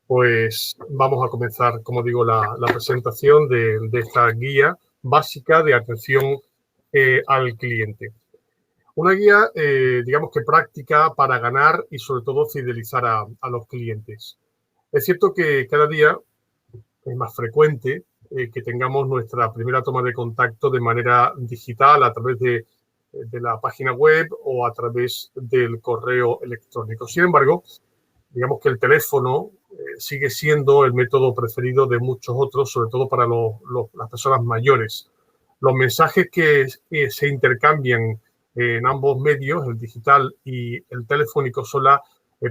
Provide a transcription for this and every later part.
Pues vamos a comenzar, como digo, la presentación de esta guía básica de atención al cliente. Una guía, digamos que práctica para ganar y sobre todo fidelizar a los clientes. Es cierto que cada día es más frecuente que tengamos nuestra primera toma de contacto de manera digital a través de la página web o a través del correo electrónico. Sin embargo, digamos que el teléfono sigue siendo el método preferido de muchos otros, sobre todo para las personas mayores. Los mensajes que se intercambian en ambos medios, el digital y el telefónico, son la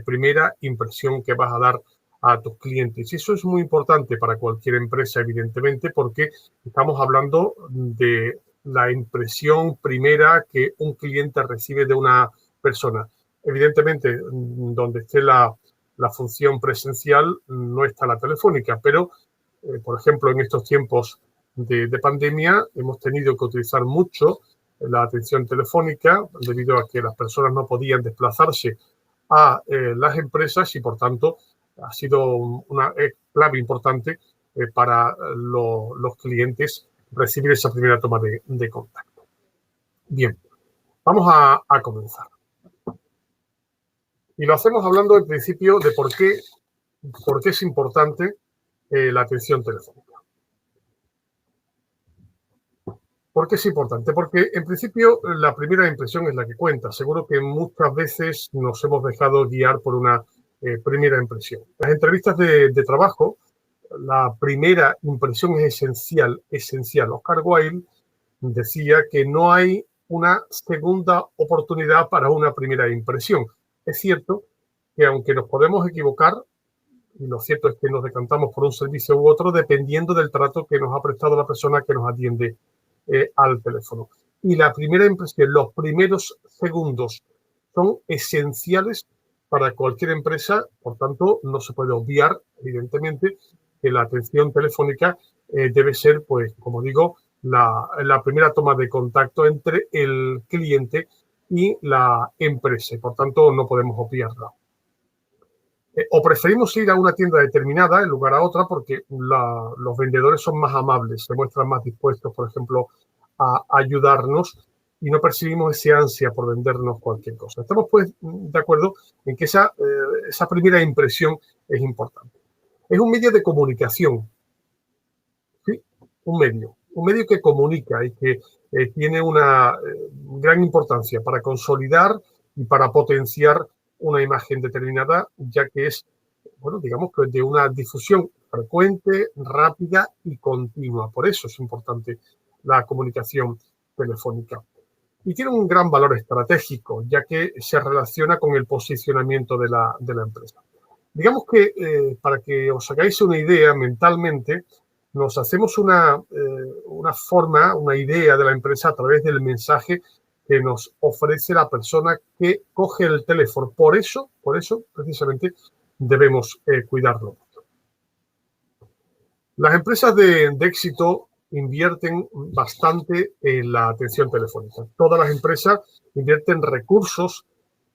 primera impresión que vas a dar a tus clientes. Y eso es muy importante para cualquier empresa, evidentemente, porque estamos hablando de la impresión primera que un cliente recibe de una persona. Evidentemente, donde esté la función presencial no está la telefónica, pero, por ejemplo, en estos tiempos de pandemia hemos tenido que utilizar mucho la atención telefónica debido a que las personas no podían desplazarse a las empresas y, por tanto, ha sido una clave importante para los clientes recibir esa primera toma de contacto. Bien, vamos a comenzar. Y lo hacemos hablando en principio de por qué es importante la atención telefónica. ¿Por qué es importante? Porque en principio la primera impresión es la que cuenta. Seguro que muchas veces nos hemos dejado guiar por una primera impresión. En las entrevistas de trabajo, la primera impresión es esencial. Oscar Wilde decía que no hay una segunda oportunidad para una primera impresión. Es cierto que aunque nos podemos equivocar, y lo cierto es que nos decantamos por un servicio u otro dependiendo del trato que nos ha prestado la persona que nos atiende al teléfono. Y la primera impresión, los primeros segundos son esenciales para cualquier empresa, por tanto no se puede obviar, evidentemente, que la atención telefónica debe ser, pues, como digo, la primera toma de contacto entre el cliente y la empresa. Por tanto, no podemos obviarla. O preferimos ir a una tienda determinada en lugar a otra porque los vendedores son más amables, se muestran más dispuestos, por ejemplo, a ayudarnos y no percibimos ese ansia por vendernos cualquier cosa. Estamos, pues, de acuerdo en que esa primera impresión es importante. Es un medio de comunicación, ¿sí? Un medio que comunica y que tiene una gran importancia para consolidar y para potenciar una imagen determinada, ya que es, bueno, digamos que de una difusión frecuente, rápida y continua. Por eso es importante la comunicación telefónica. Y tiene un gran valor estratégico, ya que se relaciona con el posicionamiento de la empresa. Digamos que, para que os hagáis una idea mentalmente, nos hacemos una idea de la empresa a través del mensaje que nos ofrece la persona que coge el teléfono. Por eso, precisamente, debemos cuidarlo. Las empresas de éxito invierten bastante en la atención telefónica. Todas las empresas invierten recursos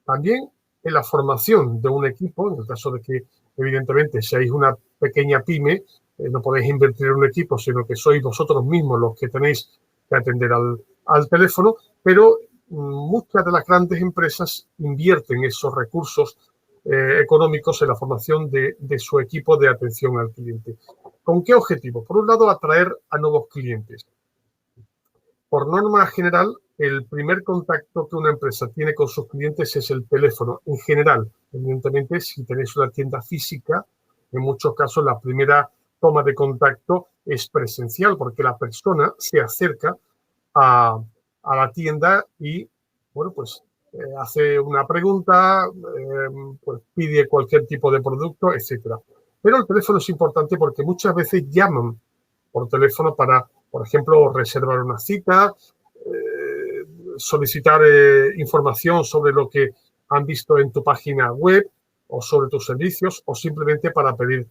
también en la formación de un equipo, en el caso de que, evidentemente, seáis una pequeña pyme, no podéis invertir en un equipo, sino que sois vosotros mismos los que tenéis que atender al teléfono, pero muchas de las grandes empresas invierten esos recursos económicos en la formación de su equipo de atención al cliente. ¿Con qué objetivo? Por un lado, atraer a nuevos clientes. Por norma general, el primer contacto que una empresa tiene con sus clientes es el teléfono. En general, evidentemente, si tenéis una tienda física, en muchos casos la primera toma de contacto es presencial porque la persona se acerca a la tienda y, bueno, pues hace una pregunta, pues pide cualquier tipo de producto, etcétera. Pero el teléfono es importante porque muchas veces llaman por teléfono para, por ejemplo, reservar una cita, solicitar información sobre lo que han visto en tu página web o sobre tus servicios o simplemente para pedir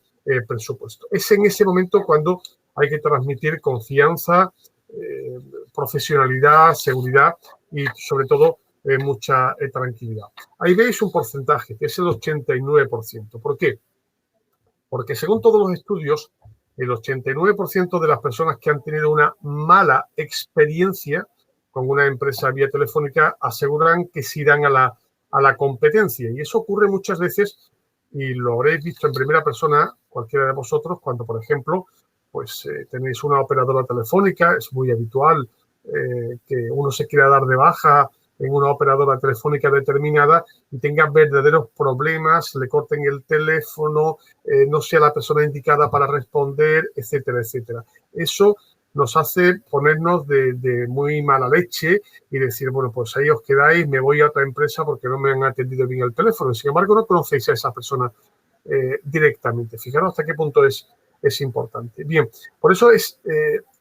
presupuesto. Es en ese momento cuando hay que transmitir confianza, profesionalidad, seguridad y, sobre todo, mucha tranquilidad. Ahí veis un porcentaje, que es el 89%. ¿Por qué? Porque según todos los estudios, el 89% de las personas que han tenido una mala experiencia con una empresa vía telefónica aseguran que se irán a la competencia. Y eso ocurre muchas veces, y lo habréis visto en primera persona cualquiera de vosotros, cuando, por ejemplo, pues tenéis una operadora telefónica. Es muy habitual que uno se quiera dar de baja en una operadora telefónica determinada y tenga verdaderos problemas, le corten el teléfono, no sea la persona indicada para responder, etcétera, etcétera. Eso nos hace ponernos de muy mala leche y decir, bueno, pues ahí os quedáis, me voy a otra empresa porque no me han atendido bien el teléfono. Sin embargo, no conocéis a esa persona directamente. Fijaros hasta qué punto es importante. Bien, por eso es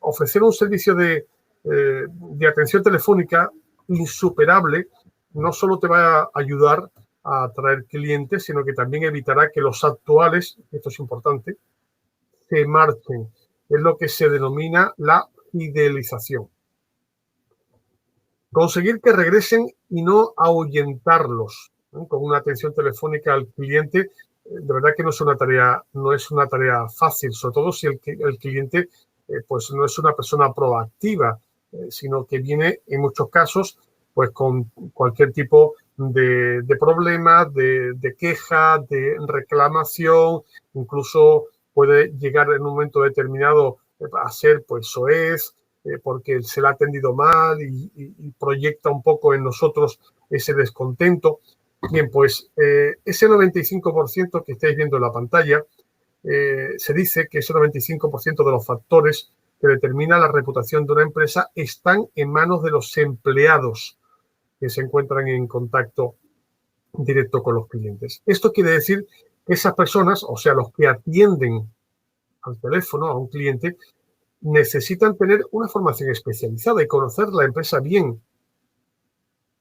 ofrecer un servicio de atención telefónica insuperable. No solo te va a ayudar a atraer clientes, sino que también evitará que los actuales, esto es importante, se marchen. Es lo que se denomina la fidelización. Conseguir que regresen y no ahuyentarlos, ¿no? Con una atención telefónica al cliente, de verdad que no es una tarea fácil, sobre todo si el cliente pues no es una persona proactiva, sino que viene en muchos casos pues con cualquier tipo de problema, de queja, de reclamación, incluso puede llegar en un momento determinado a ser pues soez, porque se le ha atendido mal y proyecta un poco en nosotros ese descontento. Bien, pues ese 95% que estáis viendo en la pantalla, se dice que ese 95% de los factores que determinan la reputación de una empresa están en manos de los empleados que se encuentran en contacto directo con los clientes. Esto quiere decir que esas personas, o sea, los que atienden al teléfono a un cliente, necesitan tener una formación especializada y conocer la empresa bien.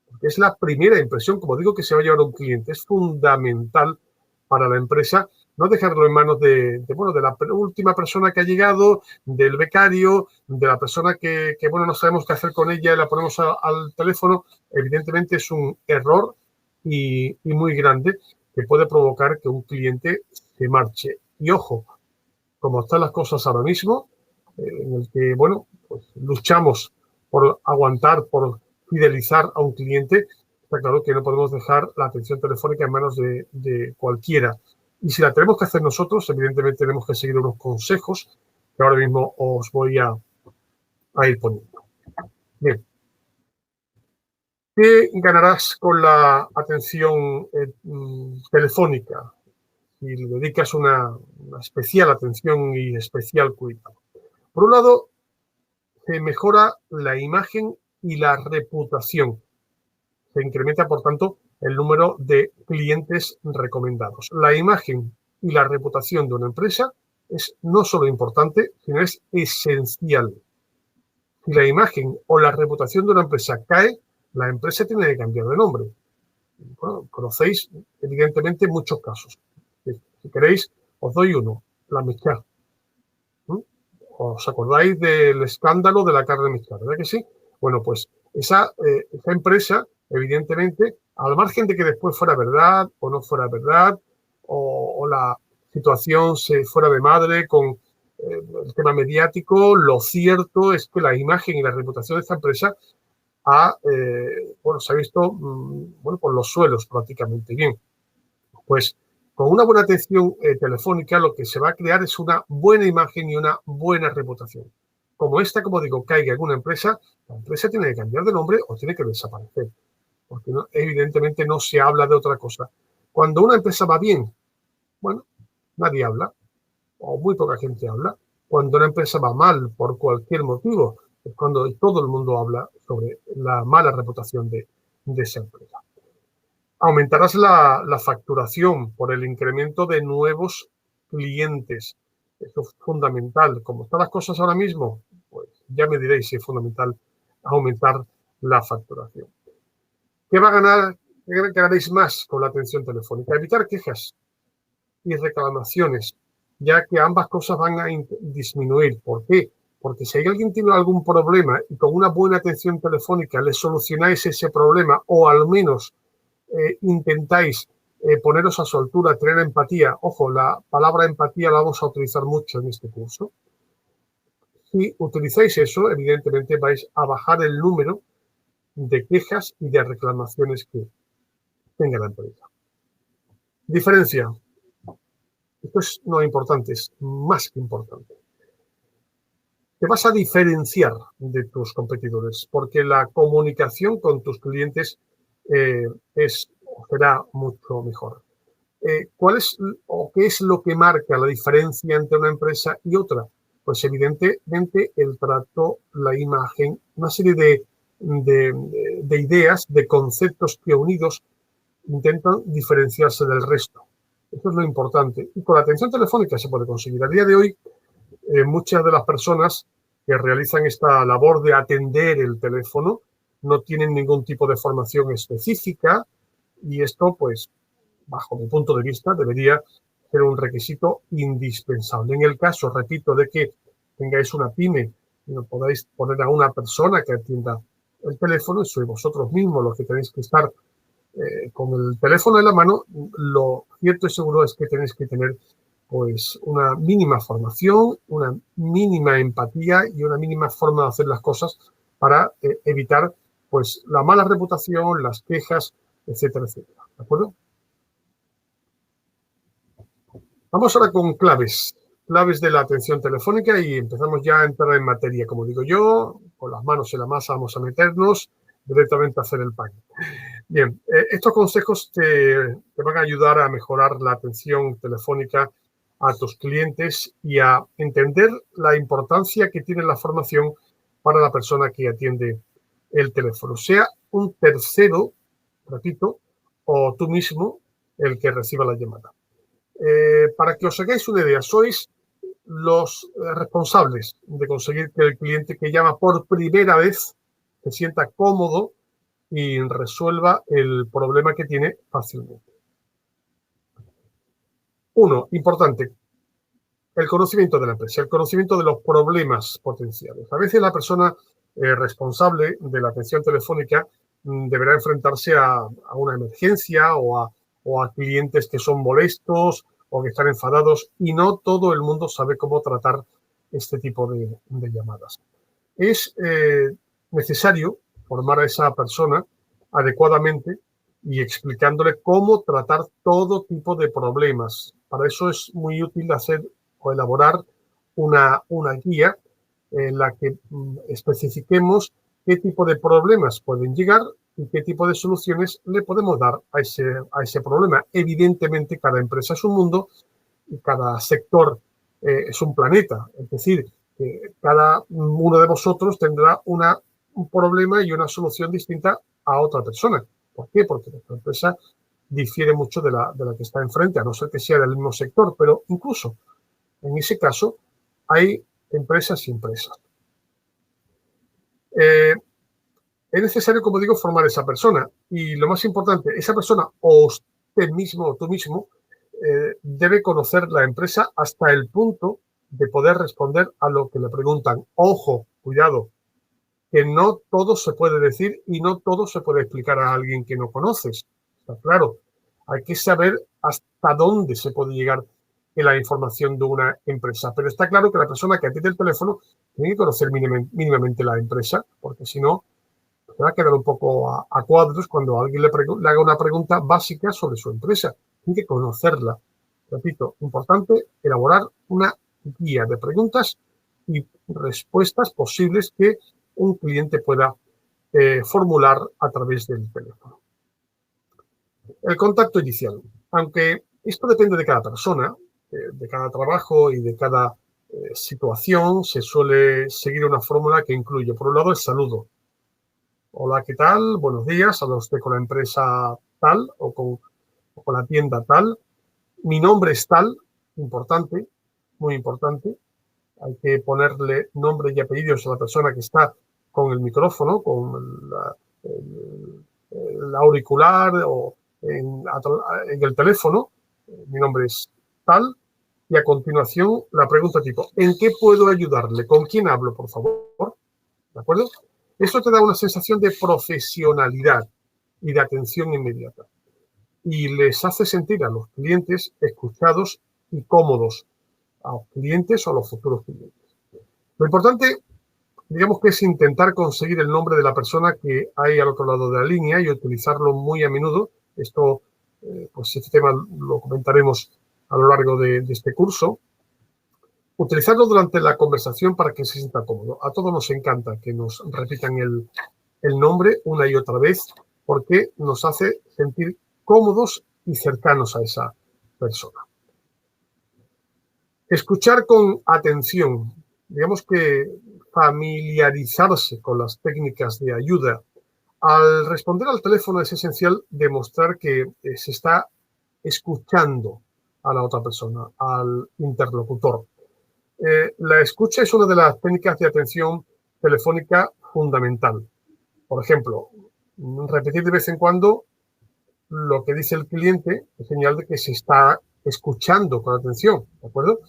Porque es la primera impresión, como digo, que se va a llevar un cliente. Es fundamental para la empresa no dejarlo en manos de la última persona que ha llegado, del becario, de la persona que bueno, no sabemos qué hacer con ella y la ponemos al teléfono. Evidentemente es un error y muy grande que puede provocar que un cliente se marche. Y ojo, como están las cosas ahora mismo, en el que, bueno, pues luchamos por aguantar, por fidelizar a un cliente, está claro que no podemos dejar la atención telefónica en manos de cualquiera. Y si la tenemos que hacer nosotros, evidentemente tenemos que seguir unos consejos que ahora mismo os voy a ir poniendo. Bien. ¿Qué ganarás con la atención telefónica? Si le dedicas una especial atención y especial cuidado. Por un lado, se mejora la imagen y la reputación. Se incrementa, por tanto, el número de clientes recomendados. La imagen y la reputación de una empresa es no solo importante, sino es esencial. Si la imagen o la reputación de una empresa cae, la empresa tiene que cambiar de nombre. Bueno, conocéis, evidentemente, muchos casos. Si queréis, os doy uno, la Michelin. ¿Os acordáis del escándalo de la carne Michelin, verdad que sí? Bueno, pues esa empresa, evidentemente, al margen de que después fuera verdad o no fuera verdad, o la situación se fuera de madre con el tema mediático, lo cierto es que la imagen y la reputación de esta empresa se ha visto por los suelos prácticamente. Bien, pues con una buena atención telefónica lo que se va a crear es una buena imagen y una buena reputación. Como esta, como digo, caiga en una empresa, la empresa tiene que cambiar de nombre o tiene que desaparecer, porque evidentemente no se habla de otra cosa. Cuando una empresa va bien, bueno, nadie habla o muy poca gente habla. Cuando una empresa va mal por cualquier motivo, es cuando todo el mundo habla sobre la mala reputación de esa empresa. Aumentarás la facturación por el incremento de nuevos clientes. Eso es fundamental. Como están las cosas ahora mismo, pues ya me diréis si es fundamental aumentar la facturación. ¿Qué va a ganar? ¿Qué ganaréis más con la atención telefónica? Evitar quejas y reclamaciones, ya que ambas cosas van a disminuir. ¿Por qué? Porque si alguien tiene algún problema y con una buena atención telefónica le solucionáis ese problema o al menos intentáis poneros a su altura, tener empatía. Ojo, la palabra empatía la vamos a utilizar mucho en este curso. Si utilizáis eso, evidentemente vais a bajar el número de quejas y de reclamaciones que tenga la empresa. Diferencia. Esto es no importante, es más que importante. Te vas a diferenciar de tus competidores porque la comunicación con tus clientes será mucho mejor. ¿Cuál es o qué es lo que marca la diferencia entre una empresa y otra? Pues evidentemente el trato, la imagen, una serie de ideas, de conceptos que unidos intentan diferenciarse del resto. Eso es lo importante. Y con la atención telefónica se puede conseguir. A día de hoy, muchas de las personas que realizan esta labor de atender el teléfono no tienen ningún tipo de formación específica y esto, pues, bajo mi punto de vista, debería ser un requisito indispensable. En el caso, repito, de que tengáis una pyme y no podáis poner a una persona que atienda el teléfono, sois vosotros mismos los que tenéis que estar con el teléfono en la mano, lo cierto y seguro es que tenéis que tener pues una mínima formación, una mínima empatía y una mínima forma de hacer las cosas para evitar pues la mala reputación, las quejas, etcétera, etcétera. ¿De acuerdo? Vamos ahora con claves de la atención telefónica y empezamos ya a entrar en materia. Como digo yo, con las manos en la masa vamos a meternos directamente a hacer el pack. Bien, estos consejos te van a ayudar a mejorar la atención telefónica a tus clientes y a entender la importancia que tiene la formación para la persona que atiende el teléfono. Sea un tercero, repito, o tú mismo el que reciba la llamada. Para que os hagáis una idea, sois los responsables de conseguir que el cliente que llama por primera vez se sienta cómodo y resuelva el problema que tiene fácilmente. Uno, importante, el conocimiento de la empresa, el conocimiento de los problemas potenciales. A veces la persona responsable de la atención telefónica deberá enfrentarse a una emergencia o a clientes que son molestos o que están enfadados y no todo el mundo sabe cómo tratar este tipo de llamadas. Es necesario formar a esa persona adecuadamente y explicándole cómo tratar todo tipo de problemas. Para eso es muy útil hacer o elaborar una guía en la que especifiquemos qué tipo de problemas pueden llegar y qué tipo de soluciones le podemos dar a ese problema. Evidentemente, cada empresa es un mundo y cada sector es un planeta. Es decir, cada uno de vosotros tendrá un problema y una solución distinta a otra persona. ¿Por qué? Porque nuestra empresa difiere mucho de la que está enfrente, a no ser que sea del mismo sector, pero incluso en ese caso hay empresas y empresas. Es necesario, como digo, formar a esa persona y lo más importante, esa persona o usted mismo o tú mismo debe conocer la empresa hasta el punto de poder responder a lo que le preguntan. Ojo, cuidado, que no todo se puede decir y no todo se puede explicar a alguien que no conoces. Está claro, hay que saber hasta dónde se puede llegar en la información de una empresa. Pero está claro que la persona que atiende el teléfono tiene que conocer mínimamente la empresa, porque si no, se va a quedar un poco a cuadros cuando alguien le haga una pregunta básica sobre su empresa. Tiene que conocerla. Repito, importante elaborar una guía de preguntas y respuestas posibles que un cliente pueda formular a través del teléfono. El contacto inicial. Aunque esto depende de cada persona, de cada trabajo y de cada situación, se suele seguir una fórmula que incluye, por un lado, el saludo. Hola, ¿qué tal? Buenos días. Habla usted con la empresa tal o con la tienda tal. Mi nombre es tal, importante, muy importante. Hay que ponerle nombre y apellidos a la persona que está con el micrófono, con el auricular o en el teléfono. Mi nombre es tal. Y a continuación, la pregunta tipo, ¿en qué puedo ayudarle? ¿Con quién hablo, por favor? ¿De acuerdo? Esto te da una sensación de profesionalidad y de atención inmediata. y les hace sentir a los clientes escuchados y cómodos, a los clientes o a los futuros clientes. Lo importante, digamos, que es intentar conseguir el nombre de la persona que hay al otro lado de la línea y utilizarlo muy a menudo. Esto, pues este tema lo comentaremos a lo largo de este curso. Utilizarlo durante la conversación para que se sienta cómodo. A todos nos encanta que nos repitan el nombre una y otra vez porque nos hace sentir cómodos y cercanos a esa persona. Escuchar con atención. Digamos que familiarizarse con las técnicas de ayuda. Al responder al teléfono es esencial demostrar que se está escuchando a la otra persona, al interlocutor. La escucha es una de las técnicas de atención telefónica fundamental. Por ejemplo, repetir de vez en cuando lo que dice el cliente es señal de que se está escuchando con atención, ¿de acuerdo?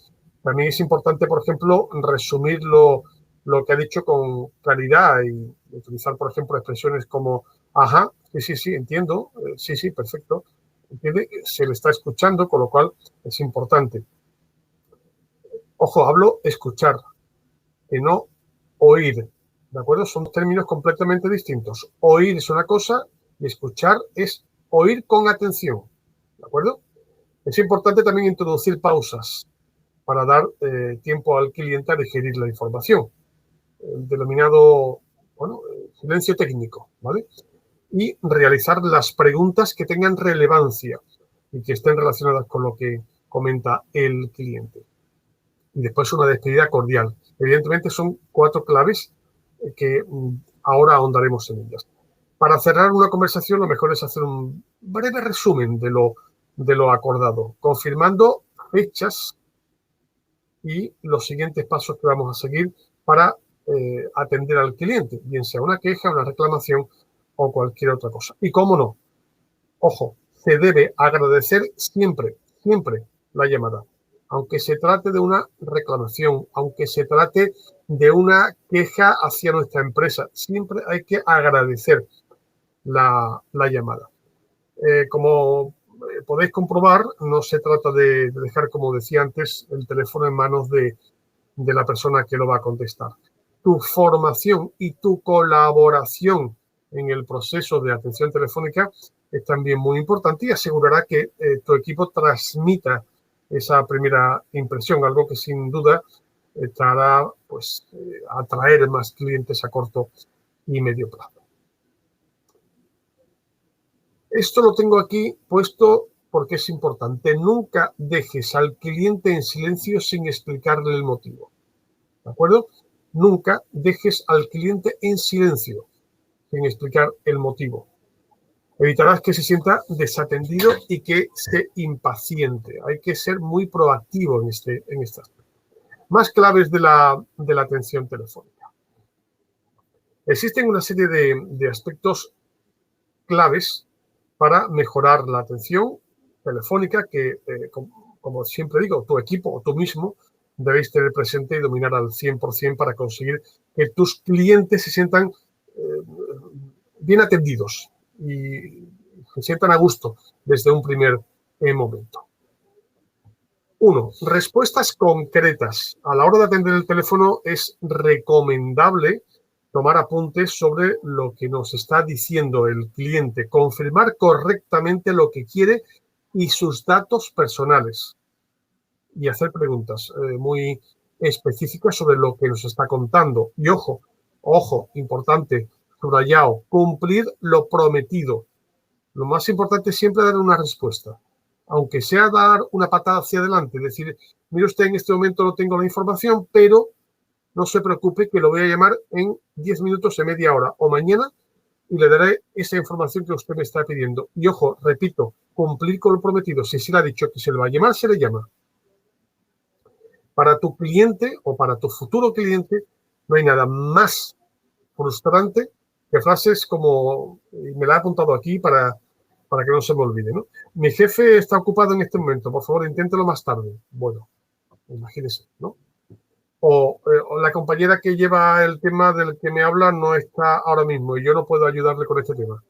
También es importante, por ejemplo, resumir lo que ha dicho con claridad y utilizar, por ejemplo, expresiones como, ajá, sí, entiendo, sí, perfecto, ¿entiende? Se le está escuchando, con lo cual es importante. Ojo, hablo escuchar, que no oír, ¿de acuerdo? Son términos completamente distintos. Oír es una cosa y escuchar es oír con atención, ¿de acuerdo? Es importante también introducir pausas para dar tiempo al cliente a digerir la información, el denominado, bueno, silencio técnico, ¿vale? Y realizar las preguntas que tengan relevancia y que estén relacionadas con lo que comenta el cliente. Y después una despedida cordial. Evidentemente son 4 claves que ahora ahondaremos en ellas. Para cerrar una conversación, lo mejor es hacer un breve resumen de lo acordado, confirmando fechas y los siguientes pasos que vamos a seguir para atender al cliente, bien sea una queja, una reclamación o cualquier otra cosa. Y cómo no, ojo, se debe agradecer siempre la llamada, aunque se trate de una reclamación, aunque se trate de una queja hacia nuestra empresa, siempre hay que agradecer la llamada. Como podéis comprobar, no se trata de dejar, como decía antes, el teléfono en manos de la persona que lo va a contestar. Tu formación y tu colaboración en el proceso de atención telefónica es también muy importante y asegurará que tu equipo transmita esa primera impresión, algo que sin duda estará pues, atraer más clientes a corto y medio plazo. Esto lo tengo aquí puesto porque es importante. Nunca dejes al cliente en silencio sin explicarle el motivo. ¿De acuerdo? Nunca dejes al cliente en silencio sin explicar el motivo. Evitarás que se sienta desatendido y que se impaciente. Hay que ser muy proactivo en este aspecto. Más claves de la atención telefónica. Existen una serie de aspectos claves para mejorar la atención telefónica que, como siempre digo, tu equipo o tú mismo debéis tener presente y dominar al 100% para conseguir que tus clientes se sientan bien atendidos y se sientan a gusto desde un primer momento. 1. Respuestas concretas. A la hora de atender el teléfono es recomendable tomar apuntes sobre lo que nos está diciendo el cliente, confirmar correctamente lo que quiere y sus datos personales y hacer preguntas muy específicas sobre lo que nos está contando. Y ojo, importante, subrayado, cumplir lo prometido. Lo más importante es siempre dar una respuesta, aunque sea dar una patada hacia adelante, decir, mire usted, en este momento no tengo la información, pero no se preocupe que lo voy a llamar en 10 minutos, en media hora o mañana y le daré esa información que usted me está pidiendo. Y ojo, repito, cumplir con lo prometido. Si se le ha dicho que se le va a llamar, se le llama. Para tu cliente o para tu futuro cliente no hay nada más frustrante que frases como, me la he apuntado aquí para que no se me olvide, ¿no? Mi jefe está ocupado en este momento, por favor, inténtelo más tarde. Bueno, imagínese, ¿no? O la compañera que lleva el tema del que me habla no está ahora mismo y yo no puedo ayudarle con este tema.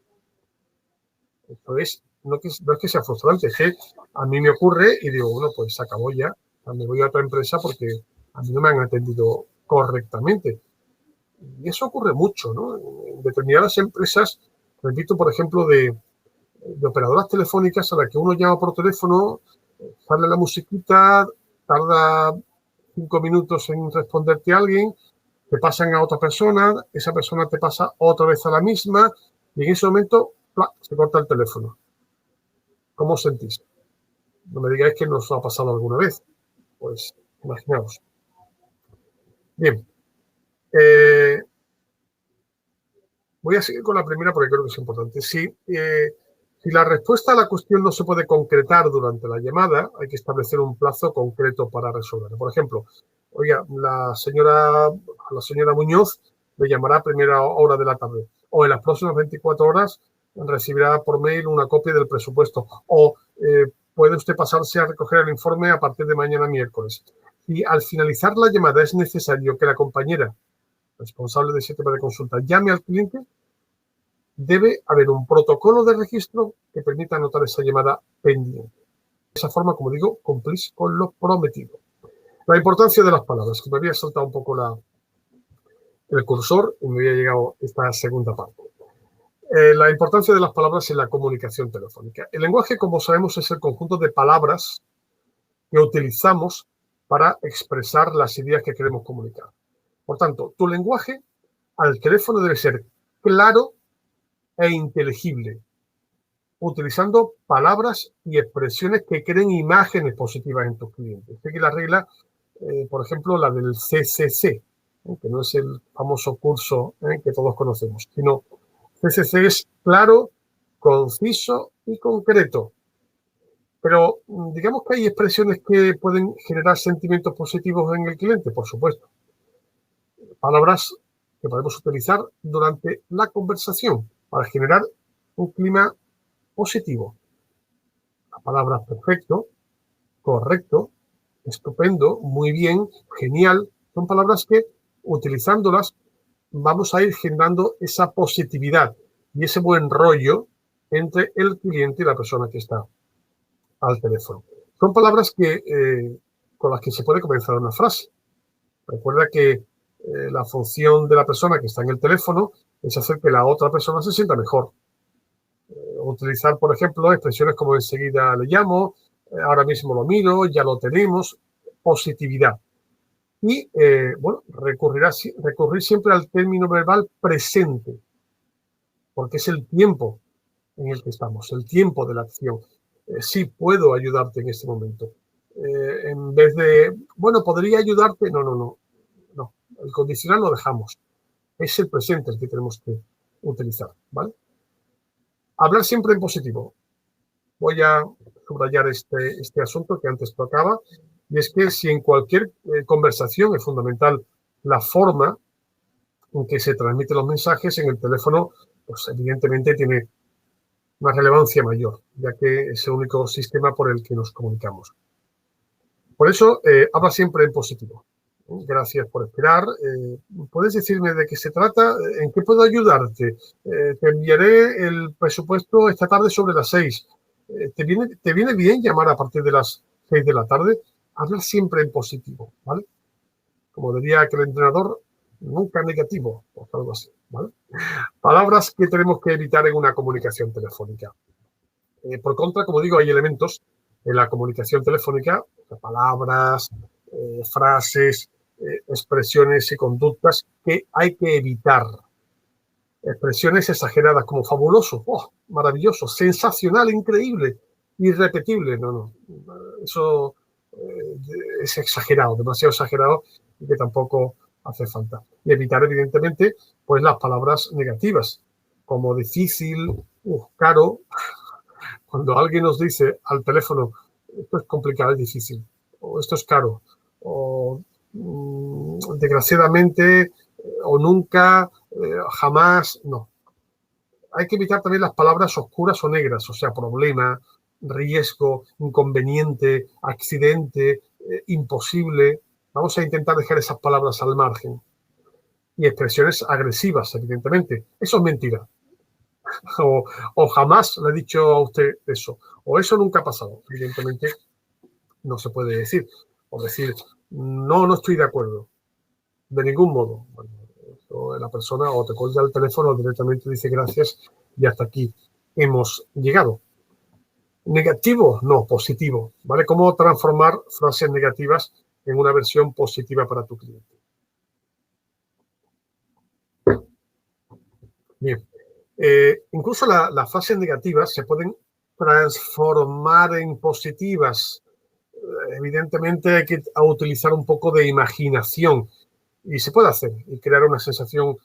Esto es no es que sea frustrante, es que a mí me ocurre y digo, bueno, pues se acabó ya, me voy a otra empresa porque a mí no me han atendido correctamente. Y eso ocurre mucho, ¿no? En determinadas empresas, repito, por ejemplo, de operadoras telefónicas a las que uno llama por teléfono, sale la musiquita, tarda 5 minutos en responderte a alguien, te pasan a otra persona, esa persona te pasa otra vez a la misma y en ese momento ¡plá!, se corta el teléfono. ¿Cómo os sentís? No me digáis que no os ha pasado alguna vez. Pues imaginaos. Bien. Voy a seguir con la primera porque creo que es importante. Si la respuesta a la cuestión no se puede concretar durante la llamada, hay que establecer un plazo concreto para resolverlo. Por ejemplo, oiga, la señora Muñoz le llamará a primera hora de la tarde o en las próximas 24 horas recibirá por mail una copia del presupuesto o puede usted pasarse a recoger el informe a partir de mañana miércoles. Y al finalizar la llamada es necesario que la compañera responsable de ese tema de consulta llame al cliente, debe haber un protocolo de registro que permita anotar esa llamada pendiente. De esa forma, como digo, cumplís con lo prometido. La importancia de las palabras, que me había saltado un poco el cursor y me había llegado esta segunda parte. La importancia de las palabras en la comunicación telefónica. El lenguaje, como sabemos, es el conjunto de palabras que utilizamos para expresar las ideas que queremos comunicar. Por tanto, tu lenguaje al teléfono debe ser claro e inteligible, utilizando palabras y expresiones que creen imágenes positivas en tus clientes. Sigue la regla, por ejemplo, la del CCC, que no es el famoso curso que todos conocemos, sino CCC es claro, conciso y concreto. Pero digamos que hay expresiones que pueden generar sentimientos positivos en el cliente, por supuesto. Palabras que podemos utilizar durante la conversación para generar un clima positivo. La palabra perfecto, correcto, estupendo, muy bien, genial, son palabras que utilizándolas vamos a ir generando esa positividad y ese buen rollo entre el cliente y la persona que está al teléfono. Son palabras con las que se puede comenzar una frase. Recuerda que la función de la persona que está en el teléfono es hacer que la otra persona se sienta mejor. Utilizar, por ejemplo, expresiones como enseguida le llamo, ahora mismo lo miro, ya lo tenemos, positividad. Y, bueno, recurrir siempre al término verbal presente, porque es el tiempo en el que estamos, el tiempo de la acción. Sí puedo ayudarte en este momento. En vez de, bueno, podría ayudarte, no. El condicional lo dejamos. Es el presente el que tenemos que utilizar, ¿vale? Hablar siempre en positivo. Voy a subrayar este asunto que antes tocaba, y es que si en cualquier conversación es fundamental la forma en que se transmiten los mensajes, en el teléfono, pues evidentemente tiene una relevancia mayor, ya que es el único sistema por el que nos comunicamos. Por eso, habla siempre en positivo. Gracias por esperar. ¿Puedes decirme de qué se trata? ¿En qué puedo ayudarte? Te enviaré el presupuesto esta tarde sobre las 6. ¿Te viene bien llamar a partir de las 6 de la tarde? Hablar siempre en positivo, ¿vale? Como diría aquel entrenador, nunca negativo, o algo así, ¿vale? Palabras que tenemos que evitar en una comunicación telefónica. Por contra, como digo, hay elementos en la comunicación telefónica, palabras, frases, expresiones y conductas que hay que evitar. Expresiones exageradas como fabuloso, oh, maravilloso, sensacional, increíble, irrepetible. No. Eso es exagerado, demasiado exagerado y que tampoco hace falta. Y evitar, evidentemente, pues las palabras negativas, como difícil, caro. Cuando alguien nos dice al teléfono, esto es complicado, es difícil, o esto es caro, o desgraciadamente, o nunca, jamás, no. Hay que evitar también las palabras oscuras o negras, o sea, problema, riesgo, inconveniente, accidente, imposible. Vamos a intentar dejar esas palabras al margen. Y expresiones agresivas, evidentemente. Eso es mentira. o jamás le he dicho a usted eso, o eso nunca ha pasado. Evidentemente no se puede decir, o decir, no estoy de acuerdo, de ningún modo. Bueno, la persona o te cuelga el teléfono o directamente dice gracias y hasta aquí hemos llegado. Negativo, no, positivo, ¿vale? ¿Cómo transformar frases negativas en una versión positiva para tu cliente? Bien. Incluso las frases negativas se pueden transformar en positivas. Evidentemente hay que utilizar un poco de imaginación y se puede hacer y crear una sensación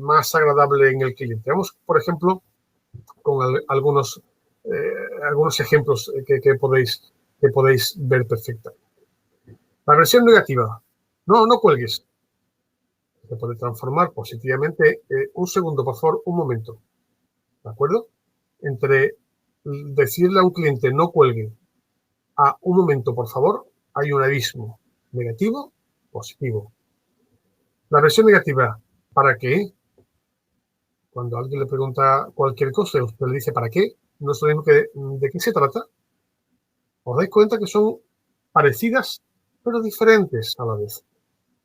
más agradable en el cliente. Vamos, por ejemplo, con algunos ejemplos que podéis ver perfectamente. La versión negativa. No cuelgues. Se puede transformar positivamente. Un segundo, por favor, un momento. ¿De acuerdo? Entre decirle a un cliente no cuelgue a un momento, por favor, hay un abismo. Negativo, positivo. La versión negativa, ¿para qué? Cuando alguien le pregunta cualquier cosa y usted le dice ¿para qué? No es lo mismo que ¿de qué se trata? Os dais cuenta que son parecidas, pero diferentes a la vez.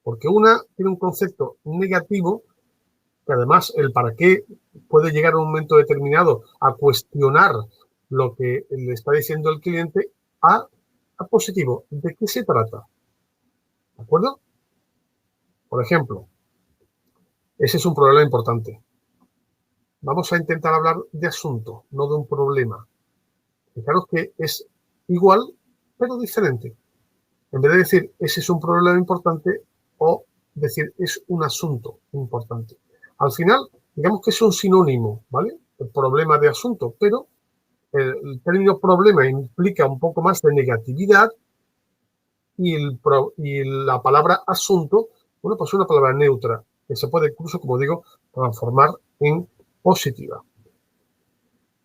Porque una tiene un concepto negativo, que además el para qué puede llegar a un momento determinado a cuestionar lo que le está diciendo el cliente, a positivo. ¿De qué se trata? ¿De acuerdo? Por ejemplo, ese es un problema importante. Vamos a intentar hablar de asunto, no de un problema. Fijaros que es igual, pero diferente. En vez de decir, ese es un problema importante, o decir, es un asunto importante. Al final, digamos que es un sinónimo, ¿vale? El problema de asunto, pero el término problema implica un poco más de negatividad y la palabra asunto, bueno, pues es una palabra neutra que se puede incluso, como digo, transformar en positiva.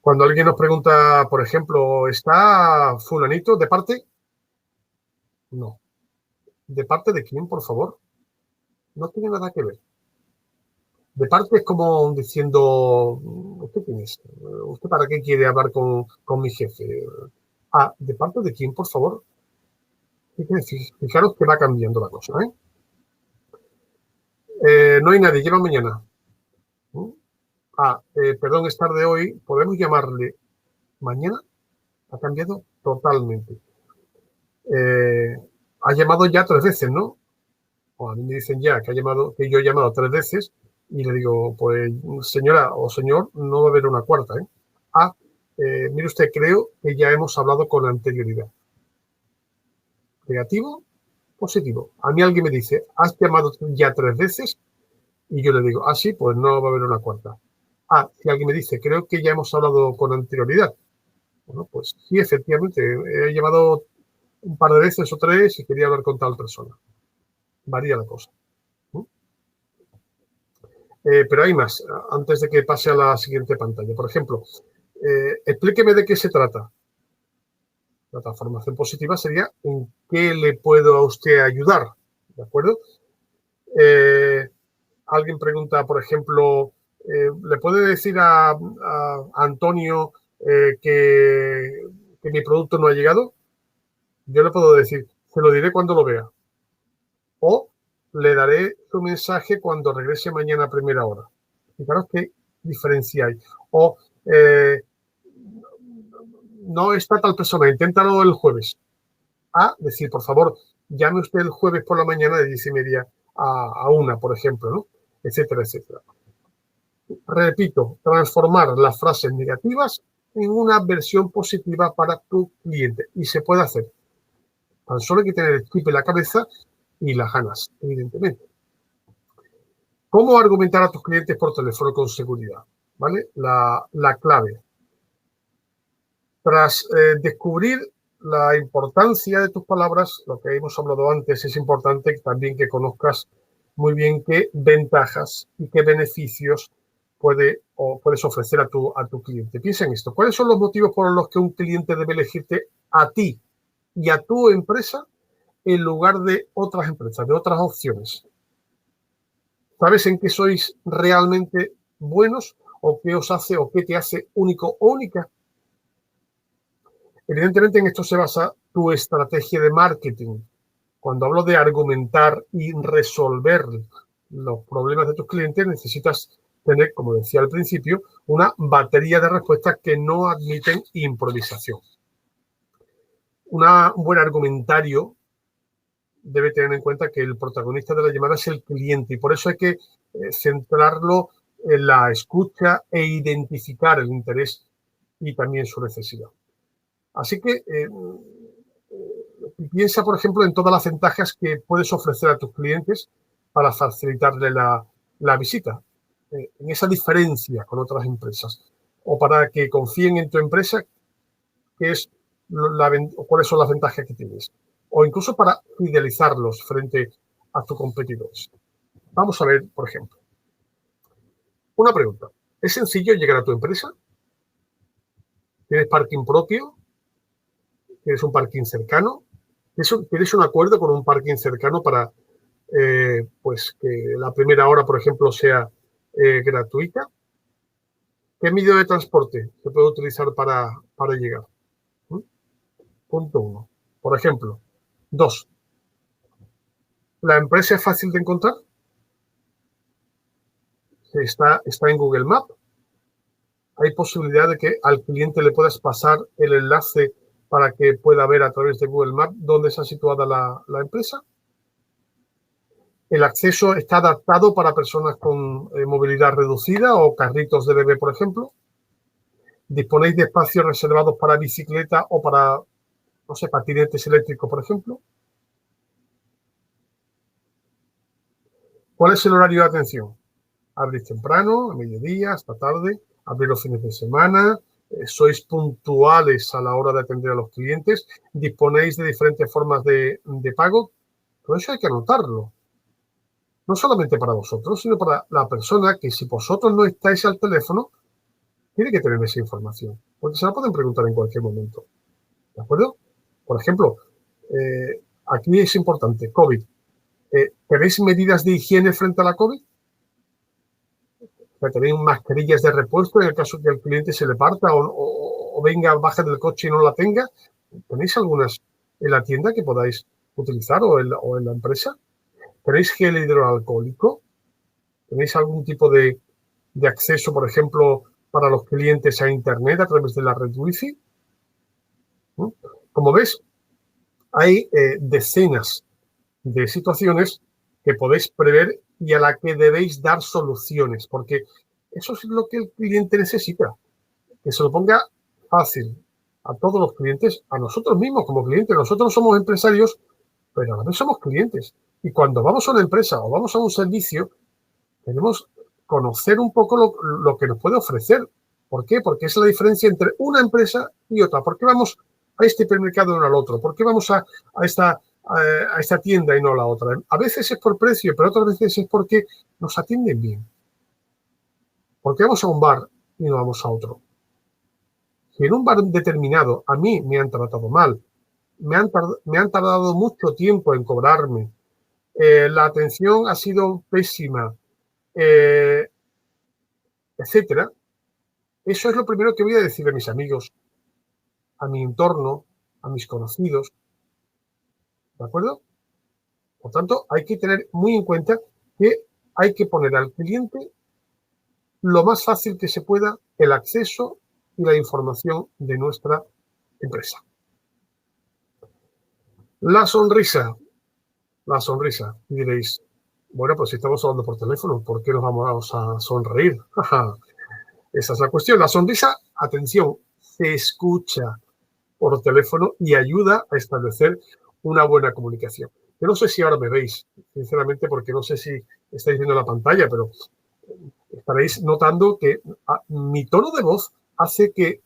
Cuando alguien nos pregunta, por ejemplo, ¿está fulanito de parte? No. ¿De parte de quién, por favor? No tiene nada que ver. De parte es como diciendo, ¿usted quién es? ¿Usted para qué quiere hablar con mi jefe? Ah, ¿de parte de quién, por favor? Fijaros que va cambiando la cosa, ¿eh? No hay nadie, lleva mañana. Perdón, es tarde hoy, ¿podemos llamarle mañana? Ha cambiado totalmente. Ha llamado ya 3 veces, ¿no? O a mí me dicen ya que yo he llamado 3 veces y le digo, pues señora o señor, no va a haber una cuarta, ¿eh? Mire usted, creo que ya hemos hablado con anterioridad. Negativo, positivo. A mí alguien me dice, has llamado ya 3 veces y yo le digo, sí, pues no va a haber una cuarta. Si alguien me dice, creo que ya hemos hablado con anterioridad. Bueno, pues sí, efectivamente, he llamado un par de veces o 3 y quería hablar con tal persona. Varía la cosa. Pero hay más, antes de que pase a la siguiente pantalla. Por ejemplo, explíqueme de qué se trata. La transformación positiva sería en qué le puedo a usted ayudar, ¿de acuerdo? Alguien pregunta, por ejemplo, ¿le puede decir a Antonio que mi producto no ha llegado? Yo le puedo decir, se lo diré cuando lo vea. O le daré su mensaje cuando regrese mañana a primera hora. Fijaros qué diferencia hay. O no está tal persona, inténtalo el jueves. Decir, por favor, llame usted el jueves por la mañana de 10:30 a 1, por ejemplo, ¿no? Etcétera, etcétera. Repito, transformar las frases negativas en una versión positiva para tu cliente. Y se puede hacer. Tan solo hay que tener el chip en la cabeza y las ganas, evidentemente. ¿Cómo argumentar a tus clientes por teléfono con seguridad? ¿Vale? La clave. Tras descubrir la importancia de tus palabras, lo que hemos hablado antes, es importante también que conozcas muy bien qué ventajas y qué beneficios puedes ofrecer a tu cliente. Piensa en esto. ¿Cuáles son los motivos por los que un cliente debe elegirte a ti y a tu empresa en lugar de otras empresas, de otras opciones? ¿Sabes en qué sois realmente buenos o qué os hace o qué te hace único o única. Evidentemente en esto se basa tu estrategia de marketing. Cuando hablo de argumentar y resolver los problemas de tus clientes, necesitas tener, como decía al principio, una batería de respuestas que no admiten improvisación. Un buen argumentario debe tener en cuenta que el protagonista de la llamada es el cliente y por eso hay que centrarlo en la escucha e identificar el interés y también su necesidad. Así que piensa, por ejemplo, en todas las ventajas que puedes ofrecer a tus clientes para facilitarle la visita, en esa diferencia con otras empresas, o para que confíen en tu empresa, cuáles son las ventajas que tienes, o incluso para fidelizarlos frente a tus competidores. Vamos a ver, por ejemplo, una pregunta. ¿Es sencillo llegar a tu empresa? ¿Tienes parking propio? ¿Tienes un parking cercano? ¿Tienes un acuerdo con un parking cercano para pues que la primera hora, por ejemplo, sea gratuita? ¿Qué medio de transporte se puede utilizar para llegar? Punto 1. Por ejemplo. 2. ¿La empresa es fácil de encontrar? Está en Google Maps. ¿Hay posibilidad de que al cliente le puedas pasar el enlace para que pueda ver a través de Google Maps dónde está situada la empresa? ¿El acceso está adaptado para personas con movilidad reducida o carritos de bebé, por ejemplo? ¿Disponéis de espacios reservados para bicicleta o para, no sé, patinetes eléctricos, por ejemplo? ¿Cuál es el horario de atención? ¿Abrís temprano, a mediodía, hasta tarde? ¿Abrís los fines de semana? ¿Sois puntuales a la hora de atender a los clientes? ¿Disponéis de diferentes formas de pago? Todo eso hay que anotarlo. No solamente para vosotros, sino para la persona que, si vosotros no estáis al teléfono, tiene que tener esa información, porque se la pueden preguntar en cualquier momento. ¿De acuerdo? Por ejemplo, aquí es importante, COVID. ¿Tenéis medidas de higiene frente a la COVID? ¿Tenéis mascarillas de repuesto en el caso que el cliente se le parta o venga, baje del coche y no la tenga? ¿Tenéis algunas en la tienda que podáis utilizar o en la empresa? ¿Tenéis gel hidroalcohólico? ¿Tenéis algún tipo de acceso, por ejemplo, para los clientes a Internet a través de la red Wi-Fi? Como ves, hay decenas de situaciones que podéis prever y a la que debéis dar soluciones, porque eso es lo que el cliente necesita, que se lo ponga fácil a todos los clientes, a nosotros mismos como clientes. Nosotros somos empresarios, pero a la vez somos clientes. Y cuando vamos a una empresa o vamos a un servicio, tenemos que conocer un poco lo que nos puede ofrecer. ¿Por qué? Porque es la diferencia entre una empresa y otra. ¿Por qué vamos a este hipermercado y no al otro? ¿Por qué vamos a esta tienda y no a la otra? A veces es por precio, pero otras veces es porque nos atienden bien. ¿Por qué vamos a un bar y no vamos a otro? Si en un bar determinado a mí me han tratado mal, me han tardado mucho tiempo en cobrarme, la atención ha sido pésima, etcétera, eso es lo primero que voy a decir a mis amigos, a mi entorno, a mis conocidos. ¿De acuerdo? Por tanto, hay que tener muy en cuenta que hay que poner al cliente lo más fácil que se pueda el acceso y la información de nuestra empresa. La sonrisa. La sonrisa. Y diréis, bueno, pues si estamos hablando por teléfono, ¿por qué nos vamos a sonreír? Esa es la cuestión. La sonrisa, atención, se escucha por teléfono y ayuda a establecer una buena comunicación. Yo no sé si ahora me veis, sinceramente, porque no sé si estáis viendo la pantalla, pero estaréis notando que mi tono de voz hace que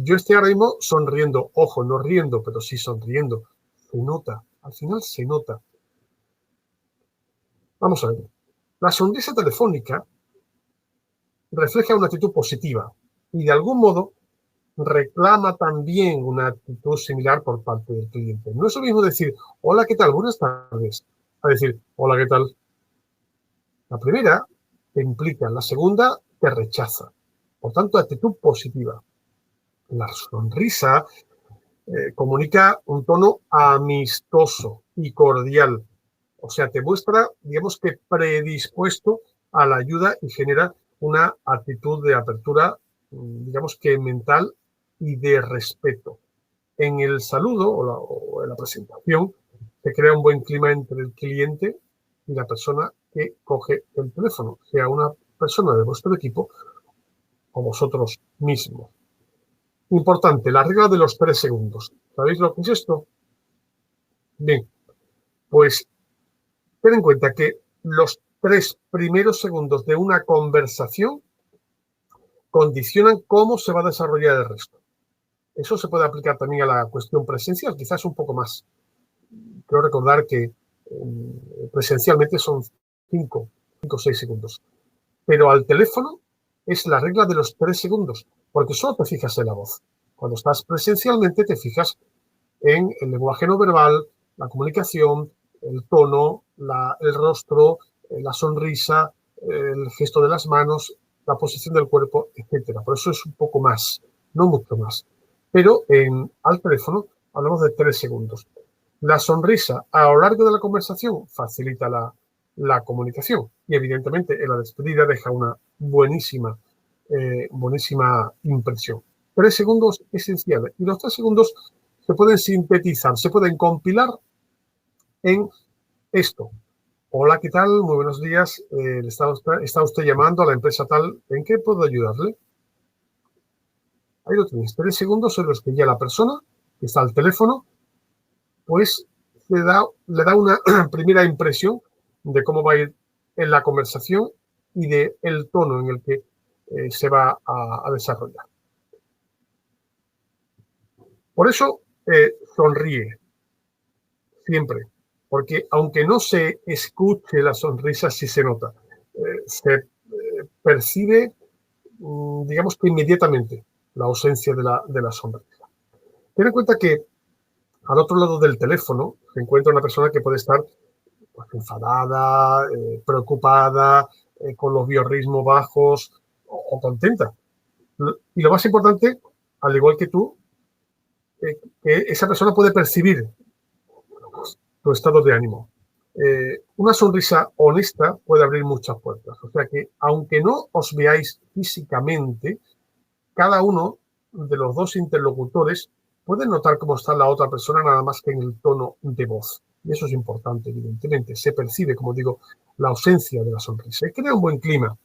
yo esté ahora mismo sonriendo. Ojo, no riendo, pero sí sonriendo. Se nota, al final se nota. Vamos a ver. La sonrisa telefónica refleja una actitud positiva y de algún modo reclama también una actitud similar por parte del cliente. No es lo mismo decir, hola, ¿qué tal? Buenas tardes, a decir, hola, ¿qué tal? La primera te implica, la segunda te rechaza. Por tanto, actitud positiva. La sonrisa comunica un tono amistoso y cordial. O sea, te muestra, digamos que predispuesto a la ayuda y genera una actitud de apertura, digamos que mental y de respeto. En el saludo o en la presentación se crea un buen clima entre el cliente y la persona que coge el teléfono, sea una persona de vuestro equipo o vosotros mismos. Importante, la regla de los 3 segundos. ¿Sabéis lo que es esto? Bien, pues ten en cuenta que los 3 primeros segundos de una conversación condicionan cómo se va a desarrollar el resto. Eso se puede aplicar también a la cuestión presencial, quizás un poco más. Quiero recordar que presencialmente son 5 o 6 segundos. Pero al teléfono es la regla de los 3 segundos, porque solo te fijas en la voz. Cuando estás presencialmente te fijas en el lenguaje no verbal, la comunicación, el tono, el rostro, la sonrisa, el gesto de las manos, la posición del cuerpo, etcétera. Por eso es un poco más, no mucho más. Pero al teléfono hablamos de 3 segundos. La sonrisa a lo largo de la conversación facilita la comunicación y evidentemente en la despedida deja una buenísima impresión. 3 segundos esenciales y los 3 segundos se pueden sintetizar, se pueden compilar en esto. Hola, ¿qué tal? Muy buenos días. Está usted llamando a la empresa tal. ¿En qué puedo ayudarle? Ahí lo tenéis. 3 segundos en los que ya la persona que está al teléfono pues le da una primera impresión de cómo va a ir en la conversación y del tono en el que se va a desarrollar. Por eso sonríe siempre, porque aunque no se escuche la sonrisa, sí se nota. Se percibe, digamos que inmediatamente, la ausencia de la sonrisa. Ten en cuenta que al otro lado del teléfono se encuentra una persona que puede estar pues, enfadada, preocupada, con los biorritmos bajos o contenta. Y lo más importante, al igual que tú, que esa persona puede percibir tu estado de ánimo. Una sonrisa honesta puede abrir muchas puertas. O sea que, aunque no os veáis físicamente, cada uno de los dos interlocutores puede notar cómo está la otra persona nada más que en el tono de voz. Y eso es importante, evidentemente. Se percibe, como digo, la ausencia de la sonrisa. Y crea un buen clima.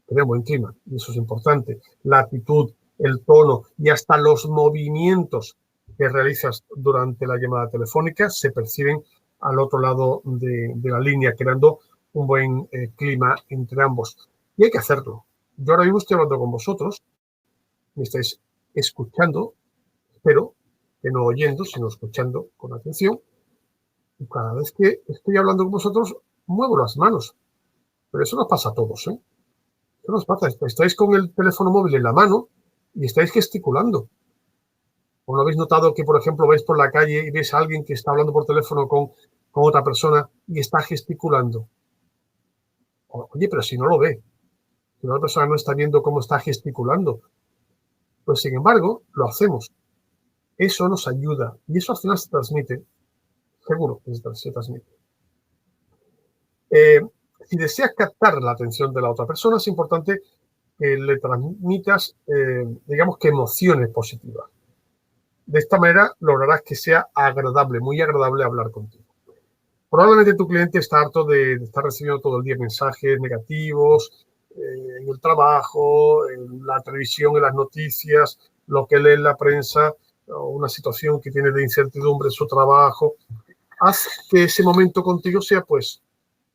Crea un buen clima. Y eso es importante. La actitud, el tono y hasta los movimientos que realizas durante la llamada telefónica se perciben al otro lado de la línea, creando un buen clima entre ambos. Y hay que hacerlo. Yo ahora mismo estoy hablando con vosotros, me estáis escuchando, pero que no oyendo, sino escuchando con atención. Y cada vez que estoy hablando con vosotros, muevo las manos. Pero eso nos pasa a todos, ¿eh? Eso nos pasa. Estáis con el teléfono móvil en la mano y estáis gesticulando. ¿O no habéis notado que, por ejemplo, vais por la calle y ves a alguien que está hablando por teléfono con otra persona y está gesticulando? Oye, pero si no lo ve, si la persona no está viendo cómo está gesticulando, pues sin embargo, lo hacemos. Eso nos ayuda y eso al final se transmite. Seguro que se transmite. Si deseas captar la atención de la otra persona, es importante que le transmitas, digamos que emociones positivas. De esta manera lograrás que sea agradable, muy agradable hablar contigo. Probablemente tu cliente está harto de estar recibiendo todo el día mensajes negativos en el trabajo, en la televisión, en las noticias, lo que lee en la prensa, o una situación que tiene de incertidumbre en su trabajo. Haz que ese momento contigo sea, pues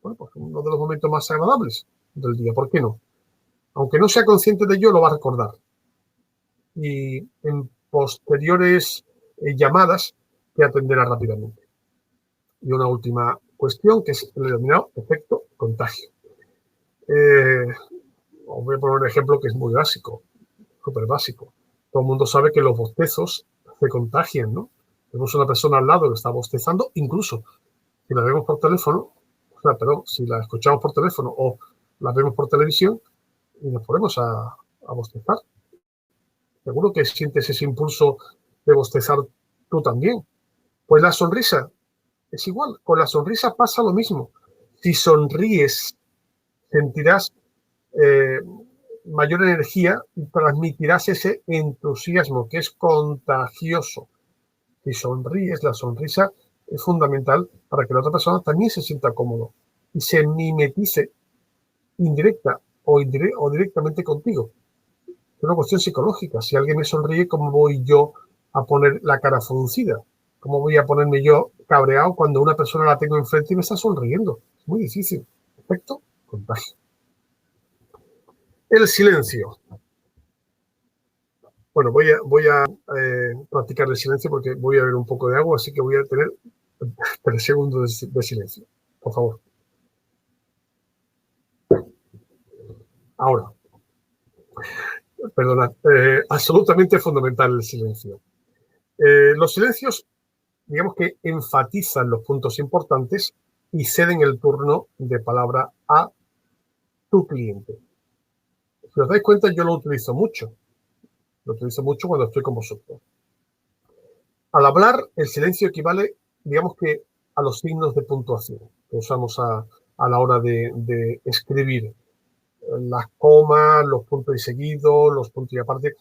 uno de los momentos más agradables del día. ¿Por qué no? Aunque no sea consciente de ello, lo va a recordar. Y en posteriores llamadas te atenderá rápidamente. Y una última cuestión, que es el denominado efecto contagio. Os voy a poner un ejemplo que es muy básico, súper básico. Todo el mundo sabe que los bostezos se contagian, ¿no? Tenemos una persona al lado que está bostezando, incluso si la vemos por teléfono, si la escuchamos por teléfono o la vemos por televisión, y nos ponemos a bostezar. Seguro que sientes ese impulso de bostezar tú también. Pues la sonrisa es igual. Con la sonrisa pasa lo mismo. Si sonríes, sentirás eh, mayor energía y transmitirás ese entusiasmo que es contagioso. Si sonríes, la sonrisa es fundamental para que la otra persona también se sienta cómodo y se mimetice indirecta o directamente contigo. Es una cuestión psicológica. Si alguien me sonríe, ¿cómo voy yo a poner la cara fruncida? ¿Cómo voy a ponerme yo cabreado cuando una persona la tengo enfrente y me está sonriendo? Es muy difícil. Efecto contagio. El silencio. Bueno, voy a practicar el silencio porque voy a beber un poco de agua, así que voy a tener 3 segundos de silencio. Por favor. Ahora, perdonad, absolutamente fundamental el silencio. Los silencios, digamos que enfatizan los puntos importantes y ceden el turno de palabra a tu cliente. Si os dais cuenta, yo lo utilizo mucho. Lo utilizo mucho cuando estoy con vosotros. Al hablar, el silencio equivale, digamos que, a los signos de puntuación que usamos a la hora de escribir. Las comas, los puntos y seguidos, los puntos y aparte.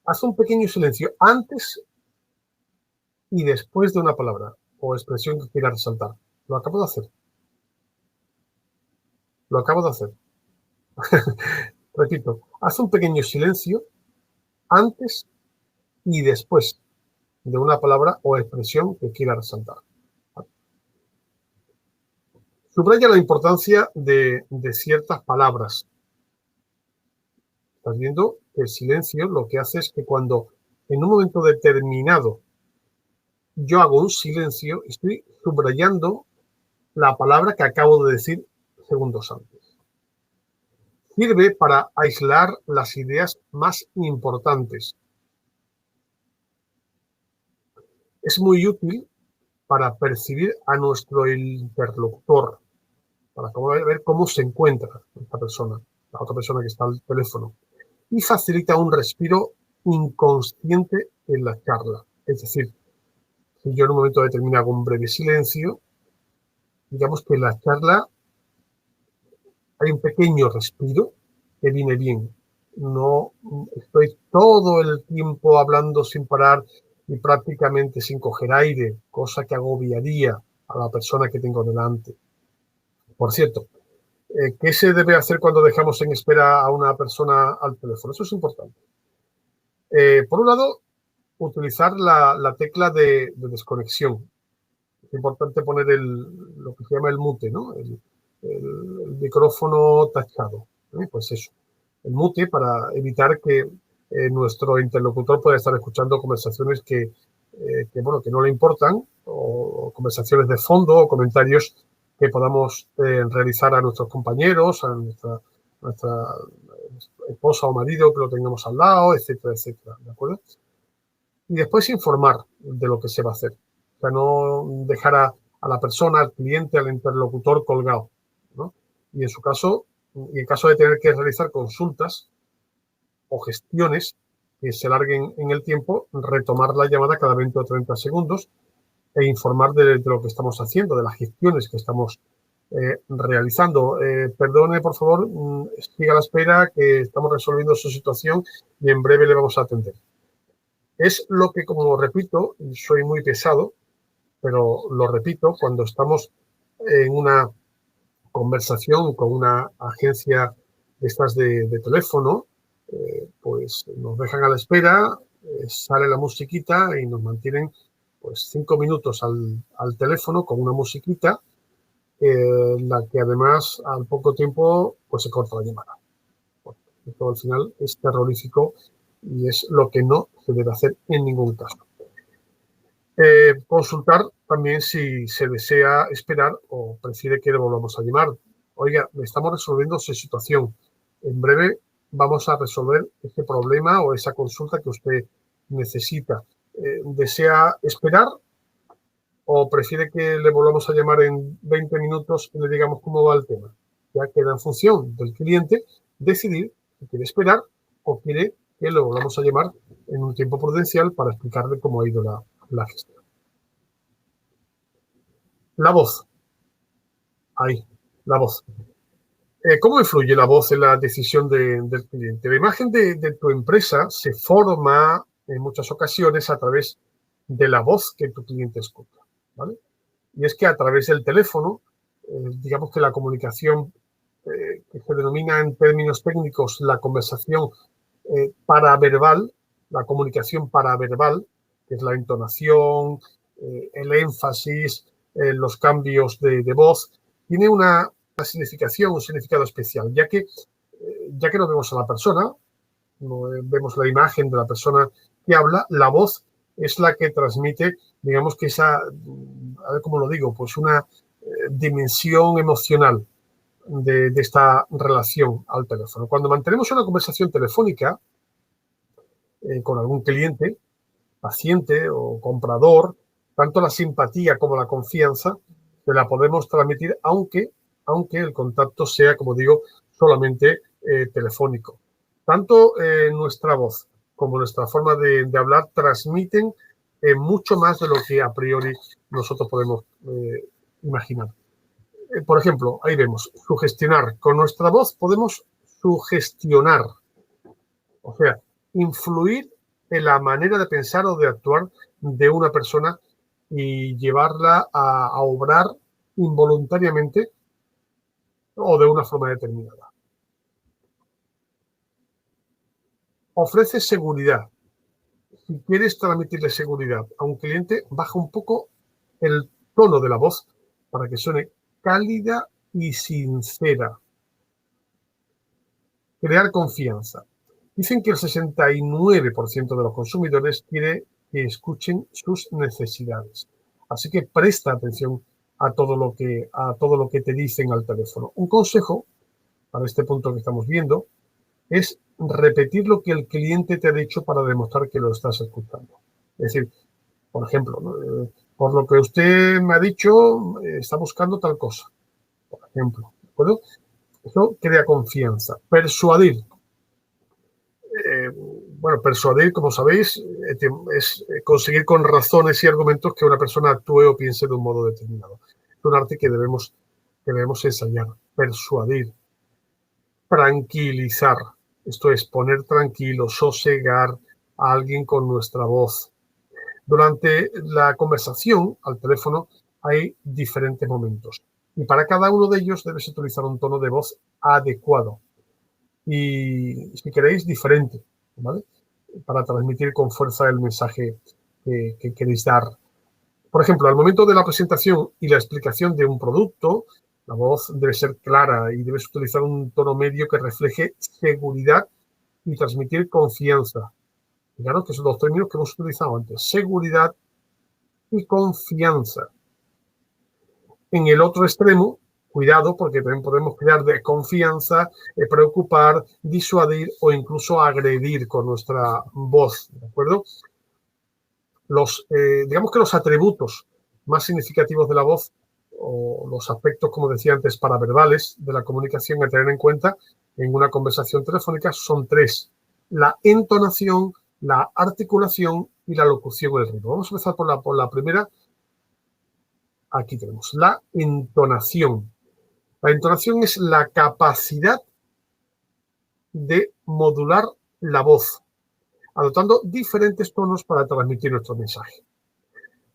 Haz un pequeño silencio antes y después de una palabra o expresión que quiera resaltar. Lo acabo de hacer. Lo acabo de hacer. Repito, haz un pequeño silencio antes y después de una palabra o expresión que quiera resaltar. Subraya la importancia de ciertas palabras. Estás viendo que el silencio lo que hace es que cuando en un momento determinado yo hago un silencio, estoy subrayando la palabra que acabo de decir segundos antes. Sirve para aislar las ideas más importantes. Es muy útil para percibir a nuestro interlocutor, para ver cómo se encuentra esta persona, la otra persona que está al teléfono, y facilita un respiro inconsciente en la charla. Es decir, si yo en un momento determinado hago un breve silencio, digamos que en la charla hay un pequeño respiro que viene bien. No estoy todo el tiempo hablando sin parar y prácticamente sin coger aire, cosa que agobiaría a la persona que tengo delante. Por cierto, ¿qué se debe hacer cuando dejamos en espera a una persona al teléfono? Eso es importante. Por un lado, utilizar la tecla de desconexión. Es importante poner lo que se llama el mute, ¿no? El micrófono tachado. Pues eso, el mute, para evitar que nuestro interlocutor pueda estar escuchando conversaciones que no le importan, o conversaciones de fondo, o comentarios que podamos realizar a nuestros compañeros, a nuestra esposa o marido que lo tengamos al lado, etcétera, etcétera, ¿de acuerdo? Y después informar de lo que se va a hacer. O sea, no dejar a la persona, al cliente, al interlocutor colgado, ¿no? Y en caso de tener que realizar consultas o gestiones que se larguen en el tiempo, retomar la llamada cada 20 o 30 segundos e informar de lo que estamos haciendo, de las gestiones que estamos realizando. Perdone, por favor, siga a la espera, que estamos resolviendo su situación y en breve le vamos a atender. Es lo que, como repito, soy muy pesado, pero lo repito, cuando estamos en una conversación con una agencia de estas de teléfono, pues nos dejan a la espera, sale la musiquita y nos mantienen pues 5 minutos al teléfono con una musiquita, la que además al poco tiempo pues se corta la llamada. Bueno, esto al final es terrorífico y es lo que no se debe hacer en ningún caso. Consultar también si se desea esperar o prefiere que le volvamos a llamar. Oiga, estamos resolviendo su situación. En breve vamos a resolver este problema o esa consulta que usted necesita. ¿Desea esperar o prefiere que le volvamos a llamar en 20 minutos y le digamos cómo va el tema? Ya queda en función del cliente decidir quiere esperar o quiere que lo volvamos a llamar en un tiempo prudencial para explicarle cómo ha ido la gestión. La voz. Ahí, la voz. ¿Cómo influye la voz en la decisión del cliente? La imagen de tu empresa se forma en muchas ocasiones a través de la voz que tu cliente escucha, ¿vale? Y es que a través del teléfono, digamos que la comunicación que se denomina en términos técnicos la conversación paraverbal, la comunicación paraverbal, que es la entonación, el énfasis, los cambios de voz, tiene una significación, un significado especial, ya que no vemos a la persona, no vemos la imagen de la persona que habla, la voz es la que transmite, digamos que esa, a ver cómo lo digo, pues una dimensión emocional de esta relación al teléfono. Cuando mantenemos una conversación telefónica con algún cliente, paciente o comprador, tanto la simpatía como la confianza se la podemos transmitir aunque el contacto sea, como digo, solamente telefónico. Tanto nuestra voz como nuestra forma de hablar transmiten mucho más de lo que a priori nosotros podemos imaginar. Por ejemplo, ahí vemos, sugestionar. Con nuestra voz podemos sugestionar, o sea, influir en la manera de pensar o de actuar de una persona y llevarla a obrar involuntariamente o de una forma determinada. Ofrece seguridad. Si quieres transmitirle seguridad a un cliente, baja un poco el tono de la voz para que suene cálida y sincera. Crear confianza. Dicen que el 69% de los consumidores quiere que escuchen sus necesidades. Así que presta atención a todo lo que te dicen al teléfono. Un consejo para este punto que estamos viendo es repetir lo que el cliente te ha dicho para demostrar que lo estás escuchando. Es decir, por ejemplo, por lo que usted me ha dicho, está buscando tal cosa. Por ejemplo, ¿de acuerdo? Eso crea confianza. Persuadir. Bueno, persuadir, como sabéis, es conseguir con razones y argumentos que una persona actúe o piense de un modo determinado. Es un arte que debemos ensayar. Persuadir. Tranquilizar. Esto es poner tranquilo, sosegar a alguien con nuestra voz. Durante la conversación al teléfono hay diferentes momentos y para cada uno de ellos debes utilizar un tono de voz adecuado y, si queréis, diferente, ¿vale? Para transmitir con fuerza el mensaje que queréis dar. Por ejemplo, al momento de la presentación y la explicación de un producto, la voz debe ser clara y debes utilizar un tono medio que refleje seguridad y transmitir confianza. Fijaros que son dos términos que hemos utilizado antes, seguridad y confianza. En el otro extremo, cuidado, porque también podemos crear desconfianza, preocupar, disuadir o incluso agredir con nuestra voz, ¿de acuerdo? Digamos que los atributos más significativos de la voz o los aspectos, como decía antes, paraverbales de la comunicación a tener en cuenta en una conversación telefónica son tres: la entonación, la articulación y la locución del ritmo. Vamos a empezar por la primera. Aquí tenemos la entonación. La entonación es la capacidad de modular la voz, adoptando diferentes tonos para transmitir nuestro mensaje.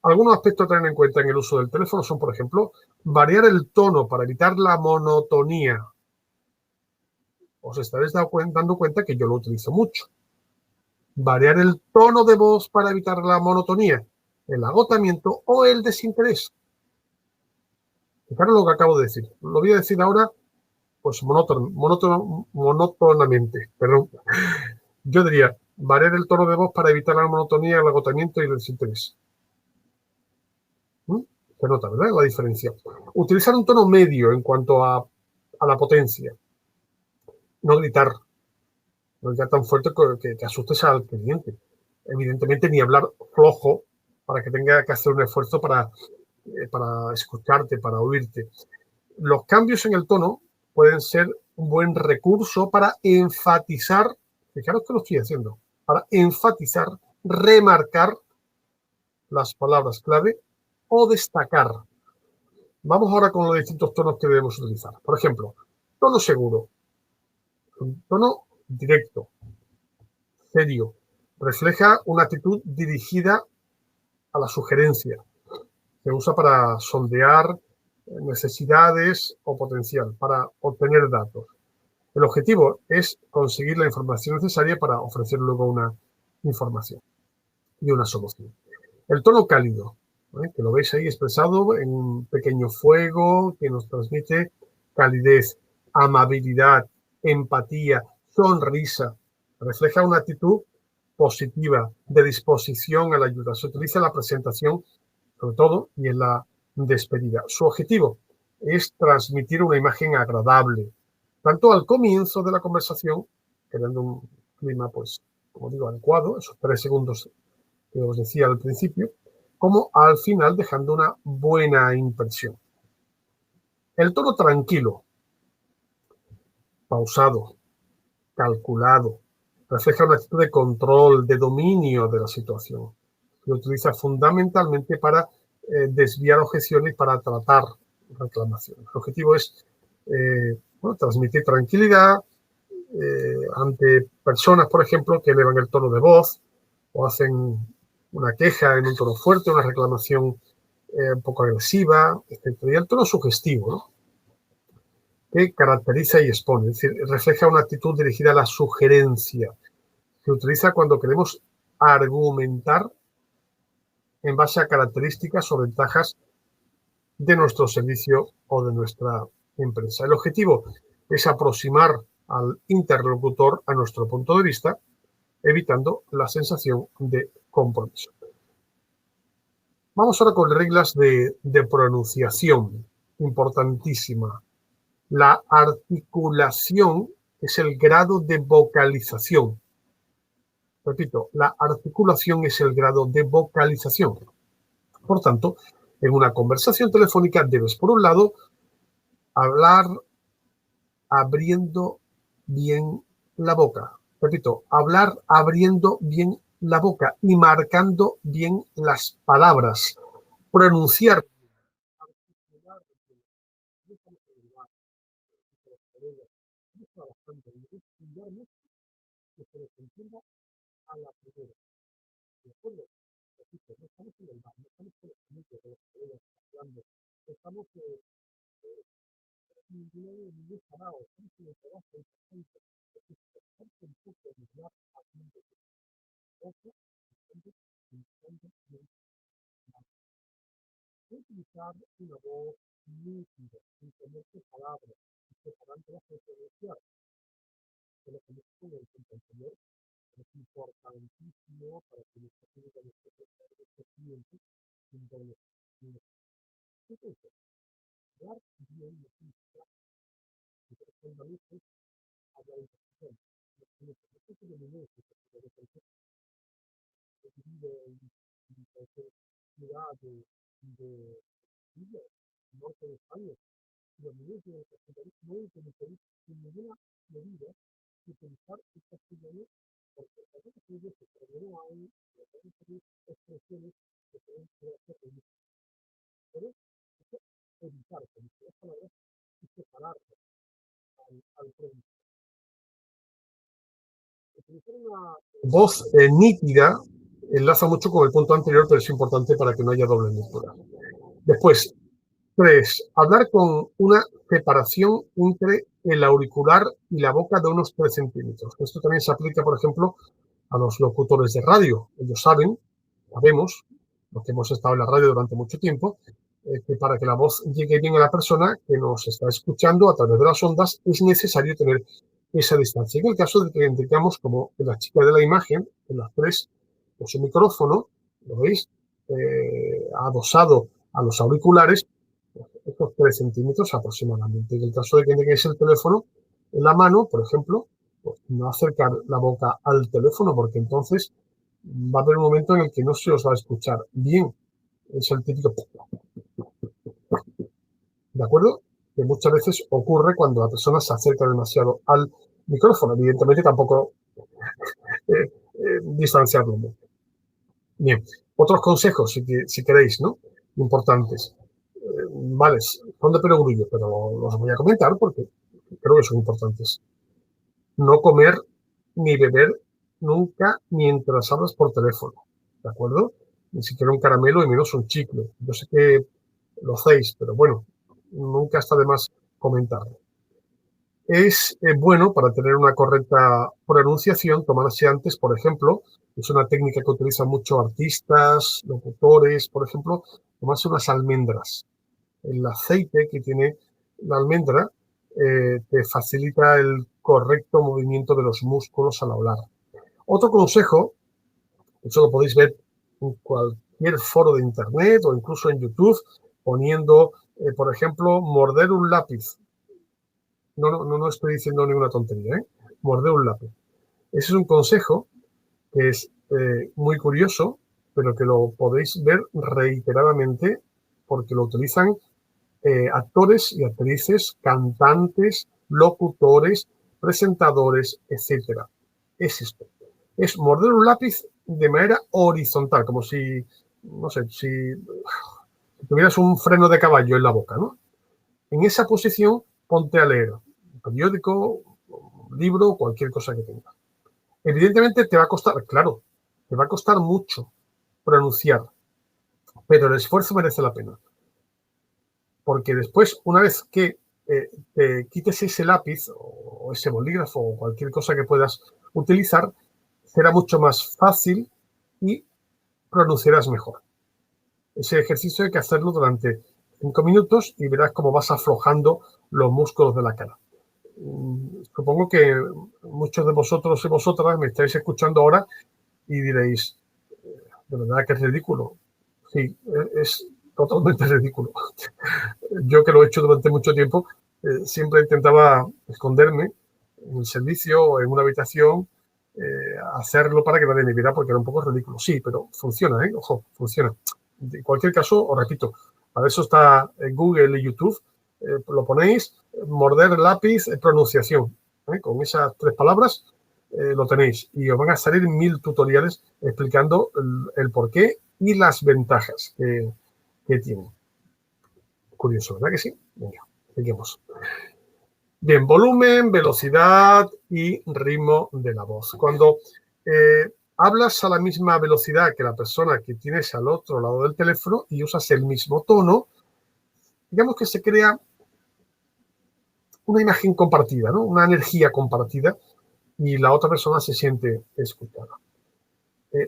Algunos aspectos a tener en cuenta en el uso del teléfono son, por ejemplo, variar el tono para evitar la monotonía. Os estaréis dando cuenta que yo lo utilizo mucho. Variar el tono de voz para evitar la monotonía, el agotamiento o el desinterés. Fijaros lo que acabo de decir. Lo voy a decir ahora, pues monótonamente. Perdón. Yo diría, variar el tono de voz para evitar la monotonía, el agotamiento y el desinterés. Se nota, ¿verdad? La diferencia. Utilizar un tono medio en cuanto a la potencia. No gritar tan fuerte que asustes al cliente. Evidentemente, ni hablar flojo para que tenga que hacer un esfuerzo para escucharte, para oírte. Los cambios en el tono pueden ser un buen recurso para enfatizar, fijaros que lo estoy haciendo, para enfatizar, remarcar las palabras clave o destacar. Vamos ahora con los distintos tonos que debemos utilizar. Por ejemplo, tono seguro, un tono directo, serio, refleja una actitud dirigida a la sugerencia. Se usa para sondear necesidades o potencial, para obtener datos. El objetivo es conseguir la información necesaria para ofrecer luego una información y una solución. El tono cálido, que lo veis ahí expresado en un pequeño fuego que nos transmite calidez, amabilidad, empatía, sonrisa. Refleja una actitud positiva, de disposición a la ayuda. Se utiliza en la presentación, sobre todo, y en la despedida. Su objetivo es transmitir una imagen agradable, tanto al comienzo de la conversación, creando un clima, pues, como digo, adecuado, esos 3 segundos que os decía al principio, como al final dejando una buena impresión. El tono tranquilo, pausado, calculado, refleja una actitud de control, de dominio de la situación. Se utiliza fundamentalmente para desviar objeciones, para tratar reclamaciones. El objetivo es transmitir tranquilidad ante personas, por ejemplo, que elevan el tono de voz o hacen una queja en un tono fuerte, una reclamación un poco agresiva, etc. Y el tono sugestivo, ¿no? Que caracteriza y expone, es decir, refleja una actitud dirigida a la sugerencia. Se utiliza cuando queremos argumentar en base a características o ventajas de nuestro servicio o de nuestra empresa. El objetivo es aproximar al interlocutor a nuestro punto de vista, evitando la sensación de compromiso. Vamos ahora con reglas de pronunciación, importantísima. La articulación es el grado de vocalización. Repito, la articulación es el grado de vocalización. Por tanto, en una conversación telefónica debes, por un lado, hablar abriendo bien la boca. Repito, hablar abriendo bien la boca y marcando bien las palabras. Pronunciar. Que se les entienda a la primera. ¿De acuerdo? Repito, no estamos en el bar, no estamos con los amigos, de los colegas hablando, no estamos en ningún parado, estamos en el trabajo importante. Es importante un poco de hablar haciendo cosas, utilizar una voz nítida, sin ponerse palabras, separando las diferencias de lo que nos pone el anterior. Es importantísimo para que nuestra clínica de nuestros clientes entonces, hablar bien significa que fundamentos hablar en posición. Los procesos de negocio que se divide en cualquier ciudad de norte de España, y los negocios de castellano no utilizaréis en ninguna medida utilizar estas ciudades porque también aquellos que todavía no hay expresiones que pueden ser reunidas. Pero evitar con estas palabras y separar al producto. Utilizar una voz nítida enlaza mucho con el punto anterior, pero es importante para que no haya doble lectura. Después, 3. Hablar con una separación entre el auricular y la boca de unos 3 centímetros. Esto también se aplica, por ejemplo, a los locutores de radio. Ellos sabemos, los que hemos estado en la radio durante mucho tiempo, que para que la voz llegue bien a la persona que nos está escuchando a través de las ondas es necesario tener esa distancia. En el caso de que tengamos, como en la chica de la imagen, en las 3, pues un micrófono, ¿lo veis? Adosado a los auriculares, estos 3 centímetros aproximadamente. En el caso de que tengáis el teléfono en la mano, por ejemplo, pues no acercar la boca al teléfono, porque entonces va a haber un momento en el que no se os va a escuchar bien. Es el típico. ¿De acuerdo? que muchas veces ocurre cuando la persona se acerca demasiado al micrófono. Evidentemente tampoco distanciarlo mucho. Bien, otros consejos, si queréis, ¿no? Importantes. Vale, son de perogrullo, pero los voy a comentar porque creo que son importantes. No comer ni beber nunca mientras hablas por teléfono, ¿de acuerdo? Ni siquiera un caramelo y menos un chicle. Yo sé que lo hacéis, pero bueno, nunca está de más comentarlo. Es bueno para tener una correcta pronunciación tomarse antes, por ejemplo, es una técnica que utilizan muchos artistas, locutores, por ejemplo, tomarse unas almendras. El aceite que tiene la almendra te facilita el correcto movimiento de los músculos al hablar. Otro consejo, eso lo podéis ver en cualquier foro de internet o incluso en YouTube, poniendo, por ejemplo, morder un lápiz. No estoy diciendo ninguna tontería, ¿eh? Morder un lápiz. Ese es un consejo que es muy curioso, pero que lo podéis ver reiteradamente porque lo utilizan actores y actrices, cantantes, locutores, presentadores, etcétera. Es esto. Es morder un lápiz de manera horizontal, como si, no sé, si tuvieras un freno de caballo en la boca, ¿no? En esa posición, ponte a leer un periódico, un libro, cualquier cosa que tengas. Evidentemente te va a costar, claro, te va a costar mucho pronunciar, pero el esfuerzo merece la pena. Porque después, una vez que te quites ese lápiz o ese bolígrafo o cualquier cosa que puedas utilizar, será mucho más fácil y pronunciarás mejor. Ese ejercicio hay que hacerlo durante 5 minutos y verás cómo vas aflojando los músculos de la cara. Supongo que muchos de vosotros y vosotras me estáis escuchando ahora y diréis, de verdad que es ridículo. Sí, es totalmente ridículo. Yo que lo he hecho durante mucho tiempo, siempre intentaba esconderme en el servicio o en una habitación, hacerlo para que nadie me viera porque era un poco ridículo. Sí, pero funciona, ojo, funciona. En cualquier caso, os repito, para eso está en Google y YouTube, lo ponéis, morder lápiz, pronunciación. Con esas 3 palabras lo tenéis y os van a salir 1000 tutoriales explicando el porqué y las ventajas que tiene. Curioso, ¿verdad que sí? Venga, seguimos. Bien, volumen, velocidad y ritmo de la voz. Cuando hablas a la misma velocidad que la persona que tienes al otro lado del teléfono y usas el mismo tono, digamos que se crea una imagen compartida, ¿no? Una energía compartida y la otra persona se siente escuchada.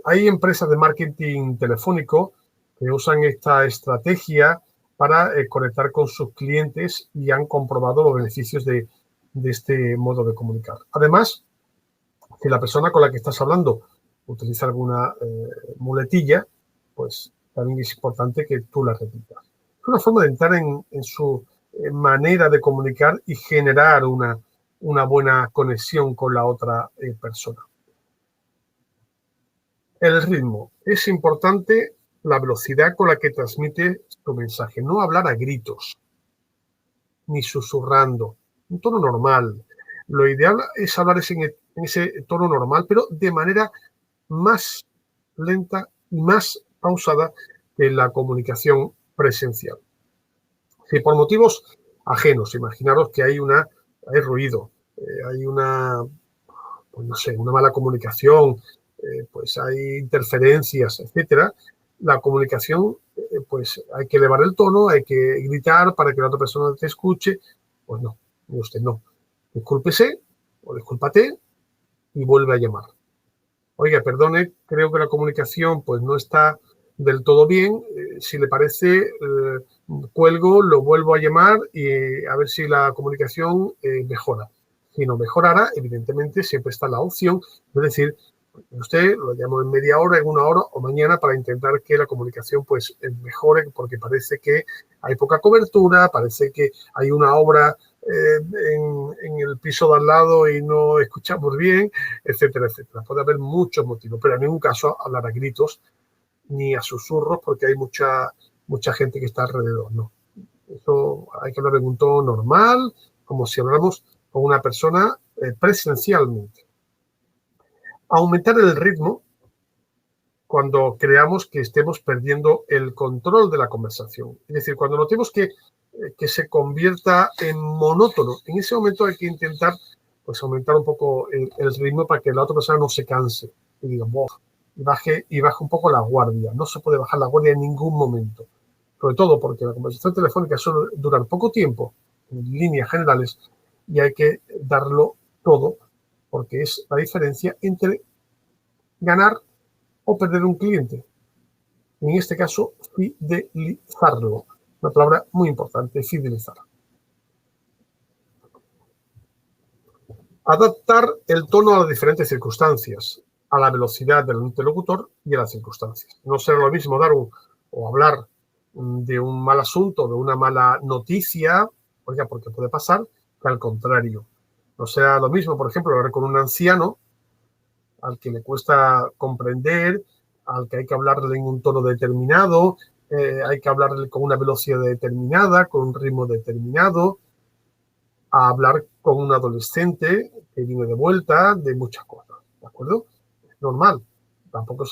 Hay empresas de marketing telefónico que usan esta estrategia para conectar con sus clientes y han comprobado los beneficios de este modo de comunicar. Además, si la persona con la que estás hablando utiliza alguna muletilla, pues también es importante que tú la repitas. Es una forma de entrar en su manera de comunicar y generar una buena conexión con la otra persona. El ritmo. Es importante la velocidad con la que transmite tu mensaje. No hablar a gritos, ni susurrando. Un tono normal. Lo ideal es hablar en ese tono normal, pero de manera más lenta y más pausada que la comunicación presencial. Si por motivos ajenos, imaginaros que hay ruido, hay pues no sé, una mala comunicación, pues hay interferencias, etcétera, la comunicación, pues hay que elevar el tono, hay que gritar para que la otra persona te escuche. Pues no, usted no. Discúlpese o discúlpate y vuelve a llamar. Oiga, perdone, creo que la comunicación pues no está del todo bien. Si le parece, cuelgo, lo vuelvo a llamar y a ver si la comunicación mejora. Si no mejorara, evidentemente siempre está la opción, es decir, usted lo llamo en media hora, en 1 hora o mañana para intentar que la comunicación pues mejore porque parece que hay poca cobertura, parece que hay una obra en el piso de al lado y no escuchamos bien, etcétera, etcétera. Puede haber muchos motivos, pero en ningún caso hablar a gritos ni a susurros porque hay mucha gente que está alrededor, ¿no? Eso hay que hablar en un tono normal, como si habláramos con una persona presencialmente. Aumentar el ritmo cuando creamos que estemos perdiendo el control de la conversación. Es decir, cuando notemos que se convierta en monótono, en ese momento hay que intentar pues, aumentar un poco el ritmo para que la otra persona no se canse y diga, ¡bof! Y baje un poco la guardia. No se puede bajar la guardia en ningún momento. Sobre todo porque la conversación telefónica suele durar poco tiempo, en líneas generales, y hay que darlo todo, porque es la diferencia entre ganar o perder un cliente. En este caso, fidelizarlo. Una palabra muy importante, fidelizar. Adaptar el tono a las diferentes circunstancias, a la velocidad del interlocutor y a las circunstancias. No será lo mismo dar o hablar de un mal asunto, de una mala noticia, oiga, porque puede pasar, que al contrario. No será lo mismo, por ejemplo, hablar con un anciano al que le cuesta comprender, al que hay que hablarle en un tono determinado, hay que hablarle con una velocidad determinada, con un ritmo determinado, a hablar con un adolescente que viene de vuelta de muchas cosas, ¿de acuerdo? Es normal. Tampoco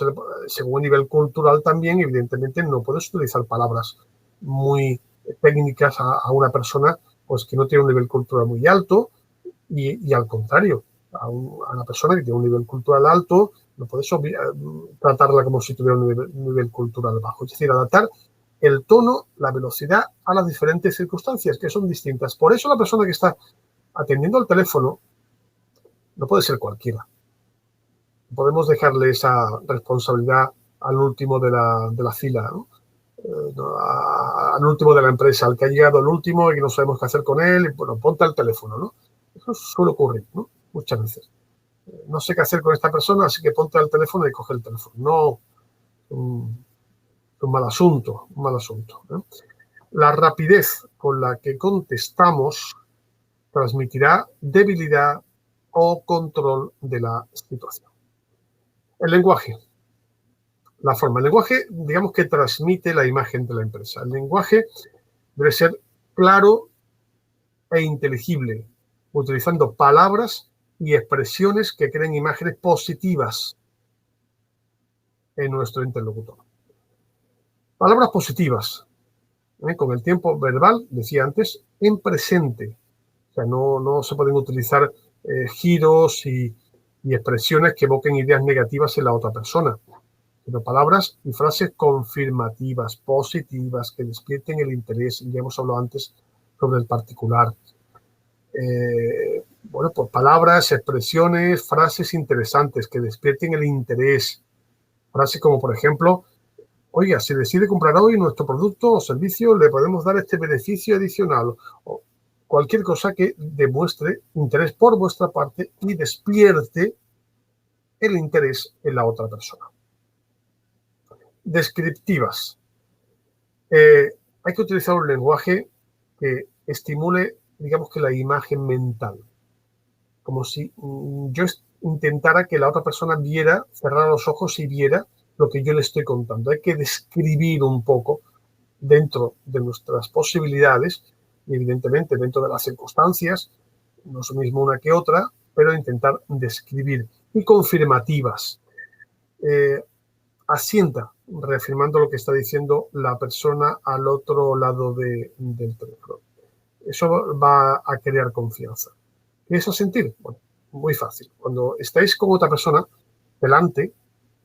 según el nivel cultural también, evidentemente, no puedes utilizar palabras muy técnicas a una persona pues que no tiene un nivel cultural muy alto y al contrario, a una persona que tiene un nivel cultural alto, no puedes tratarla como si tuviera un nivel cultural bajo. Es decir, adaptar el tono, la velocidad a las diferentes circunstancias, que son distintas. Por eso la persona que está atendiendo al teléfono no puede ser cualquiera. Podemos dejarle esa responsabilidad al último de la fila, ¿no? Al último de la empresa, al que ha llegado al último y que no sabemos qué hacer con él, y bueno, ponte al teléfono, ¿no? Eso suele ocurrir, ¿no? Muchas veces. No sé qué hacer con esta persona, así que ponte al teléfono y coge el teléfono. No, un mal asunto, un mal asunto, ¿eh? La rapidez con la que contestamos transmitirá debilidad o control de la situación. El lenguaje. La forma. El lenguaje, digamos que transmite la imagen de la empresa. El lenguaje debe ser claro e inteligible, utilizando palabras y expresiones que creen imágenes positivas en nuestro interlocutor. Palabras positivas, con el tiempo verbal, decía antes, en presente. O sea, no se pueden utilizar giros y expresiones que evoquen ideas negativas en la otra persona, sino palabras y frases confirmativas, positivas, que despierten el interés. Ya hemos hablado antes sobre el particular. Bueno, pues palabras, expresiones, frases interesantes que despierten el interés. Frases como, por ejemplo, oiga, si decide comprar hoy nuestro producto o servicio, le podemos dar este beneficio adicional. O cualquier cosa que demuestre interés por vuestra parte y despierte el interés en la otra persona. Descriptivas. Hay que utilizar un lenguaje que estimule, digamos que la imagen mental. Como si yo intentara que la otra persona viera, cerrara los ojos y viera lo que yo le estoy contando. Hay que describir un poco dentro de nuestras posibilidades y evidentemente dentro de las circunstancias, no es lo mismo una que otra, pero intentar describir. Y confirmativas. Asienta, reafirmando lo que está diciendo la persona al otro lado del teléfono. Eso va a crear confianza. ¿Qué es asentir? Bueno, muy fácil. Cuando estáis con otra persona delante,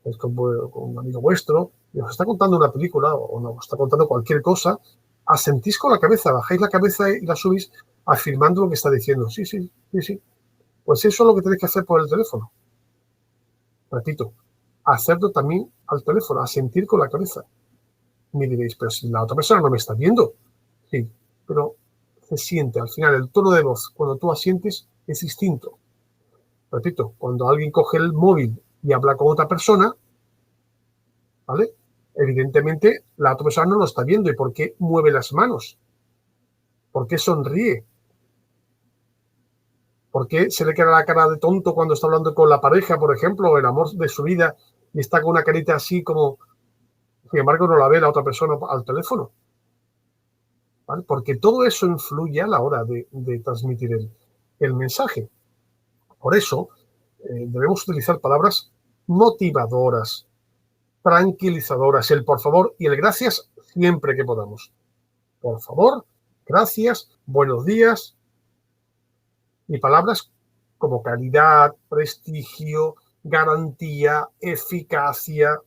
es con un amigo vuestro, y os está contando una película o nos está contando cualquier cosa, asentís con la cabeza, bajáis la cabeza y la subís afirmando lo que está diciendo. Sí, sí, sí, sí. Pues eso es lo que tenéis que hacer por el teléfono. Repito, hacerlo también al teléfono, asentir con la cabeza. Me diréis, pero si la otra persona no me está viendo. Sí, pero se siente. Al final, el tono de voz, cuando tú asientes, es distinto. Repito, cuando alguien coge el móvil y habla con otra persona, ¿vale? Evidentemente, la otra persona no lo está viendo. ¿Y por qué mueve las manos? ¿Por qué sonríe? ¿Por qué se le queda la cara de tonto cuando está hablando con la pareja, por ejemplo, o el amor de su vida, y está con una carita así como... Sin embargo, no la ve la otra persona al teléfono. ¿vale? Porque todo eso influye a la hora de transmitir el mensaje. Por eso debemos utilizar palabras motivadoras, tranquilizadoras, el por favor y el gracias siempre que podamos. Por favor, gracias, buenos días y palabras como calidad, prestigio, garantía, eficacia.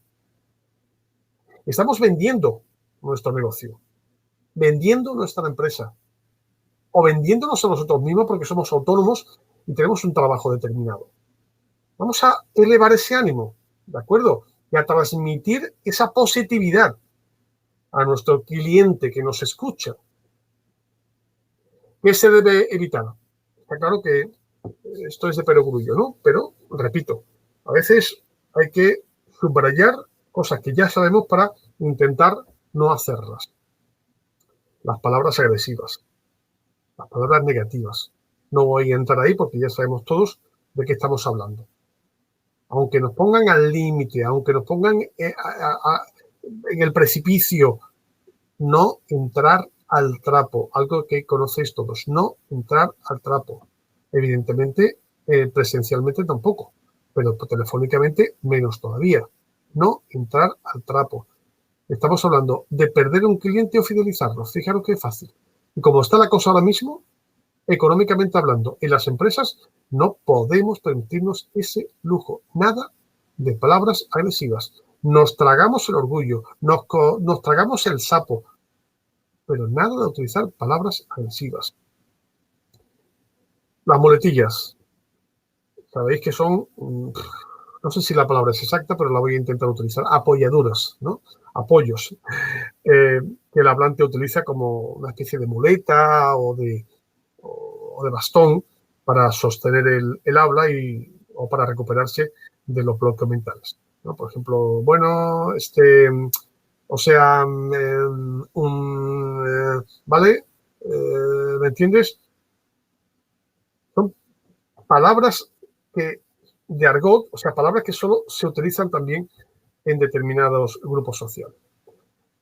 Estamos vendiendo nuestro negocio, vendiendo nuestra empresa o vendiéndonos a nosotros mismos porque somos autónomos y tenemos un trabajo determinado. Vamos a elevar ese ánimo, ¿de acuerdo? Y a transmitir esa positividad a nuestro cliente que nos escucha. ¿Qué se debe evitar? Está claro que esto es de perogrullo, ¿no? Pero, repito, a veces hay que subrayar cosas que ya sabemos para intentar no hacerlas. Las palabras agresivas, las palabras negativas. No voy a entrar ahí porque ya sabemos todos de qué estamos hablando. Aunque nos pongan al límite, aunque nos pongan en el precipicio, no entrar al trapo, algo que conocéis todos, no entrar al trapo. Evidentemente, presencialmente tampoco, pero telefónicamente menos todavía. No entrar al trapo. Estamos hablando de perder un cliente o fidelizarlo. Fijaros qué fácil. Y como está la cosa ahora mismo, económicamente hablando, en las empresas no podemos permitirnos ese lujo. Nada de palabras agresivas. Nos tragamos el orgullo, nos tragamos el sapo, pero nada de utilizar palabras agresivas. Las muletillas. Sabéis que son, no sé si la palabra es exacta, pero la voy a intentar utilizar, apoyaduras, ¿no? Apoyos, que el hablante utiliza como una especie de muleta o de bastón para sostener el habla o para recuperarse de los bloques mentales, ¿no? Por ejemplo, bueno, ¿vale? ¿Me entiendes? Son palabras de argot, o sea, palabras que solo se utilizan también en determinados grupos sociales.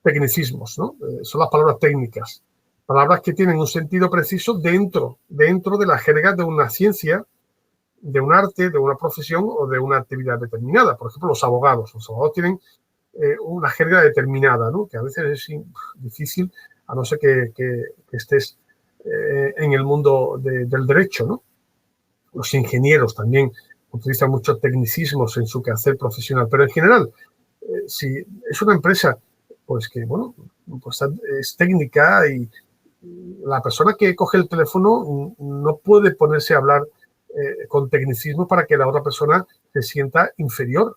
Tecnicismos, ¿no? Son las palabras técnicas. Palabras que tienen un sentido preciso dentro de la jerga de una ciencia, de un arte, de una profesión o de una actividad determinada. Por ejemplo, los abogados. Los abogados tienen una jerga determinada, ¿no? Que a veces es difícil, a no ser que estés en el mundo del derecho, ¿no? Los ingenieros también utilizan muchos tecnicismos en su quehacer profesional, pero en general, si es una empresa pues que, bueno, pues es técnica y la persona que coge el teléfono no puede ponerse a hablar con tecnicismo para que la otra persona se sienta inferior.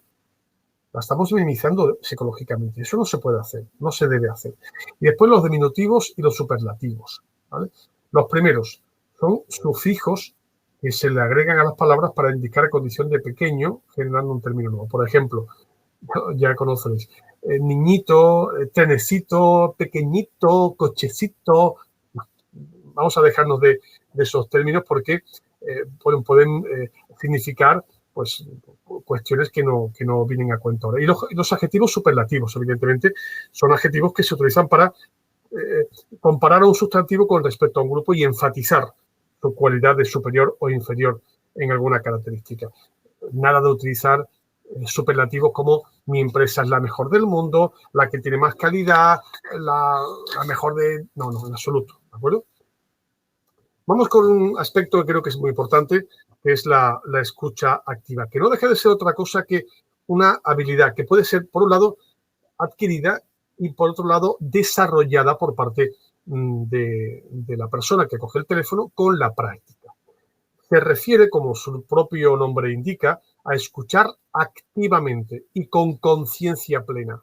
La estamos minimizando psicológicamente. Eso no se puede hacer, no se debe hacer. Y después los diminutivos y los superlativos, ¿vale? Los primeros son sufijos que se le agregan a las palabras para indicar condición de pequeño, generando un término nuevo. Por ejemplo, ya conocéis, niñito, trenecito, pequeñito, cochecito. Vamos a dejarnos de esos términos porque pueden significar pues cuestiones que no vienen a cuento ahora. Y los adjetivos superlativos, evidentemente, son adjetivos que se utilizan para comparar a un sustantivo con respecto a un grupo y enfatizar su cualidad de superior o inferior en alguna característica. Nada de utilizar superlativos como mi empresa es la mejor del mundo, la que tiene más calidad, la mejor de... No, en absoluto, ¿de acuerdo? Vamos con un aspecto que creo que es muy importante, que es la escucha activa, que no deja de ser otra cosa que una habilidad que puede ser, por un lado, adquirida y, por otro lado, desarrollada por parte de la persona que coge el teléfono con la práctica. Se refiere, como su propio nombre indica, a escuchar activamente y con conciencia plena.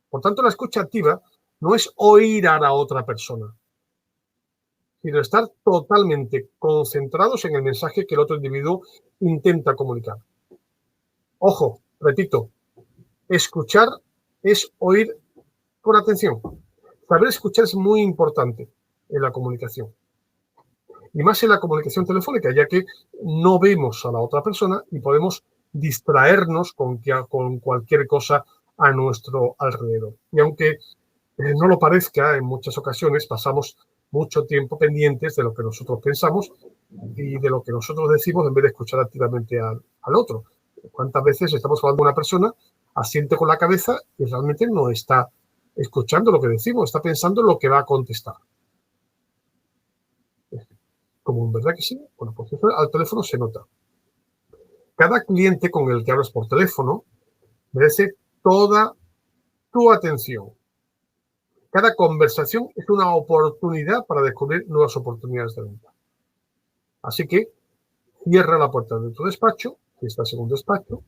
Por tanto, la escucha activa no es oír a la otra persona, sino estar totalmente concentrados en el mensaje que el otro individuo intenta comunicar. Ojo, repito, escuchar es oír con atención. Saber escuchar es muy importante en la comunicación. Y más en la comunicación telefónica, ya que no vemos a la otra persona y podemos distraernos con cualquier cosa a nuestro alrededor. Y aunque no lo parezca, en muchas ocasiones pasamos mucho tiempo pendientes de lo que nosotros pensamos y de lo que nosotros decimos en vez de escuchar activamente al otro. ¿Cuántas veces estamos hablando de una persona, asiente con la cabeza y realmente no está escuchando lo que decimos, está pensando en lo que va a contestar? Como verdad que sí, bueno, pues eso al teléfono se nota. Cada cliente con el que hablas por teléfono merece toda tu atención. Cada conversación es una oportunidad para descubrir nuevas oportunidades de venta. Así que cierra la puerta de tu despacho, si estás en un despacho,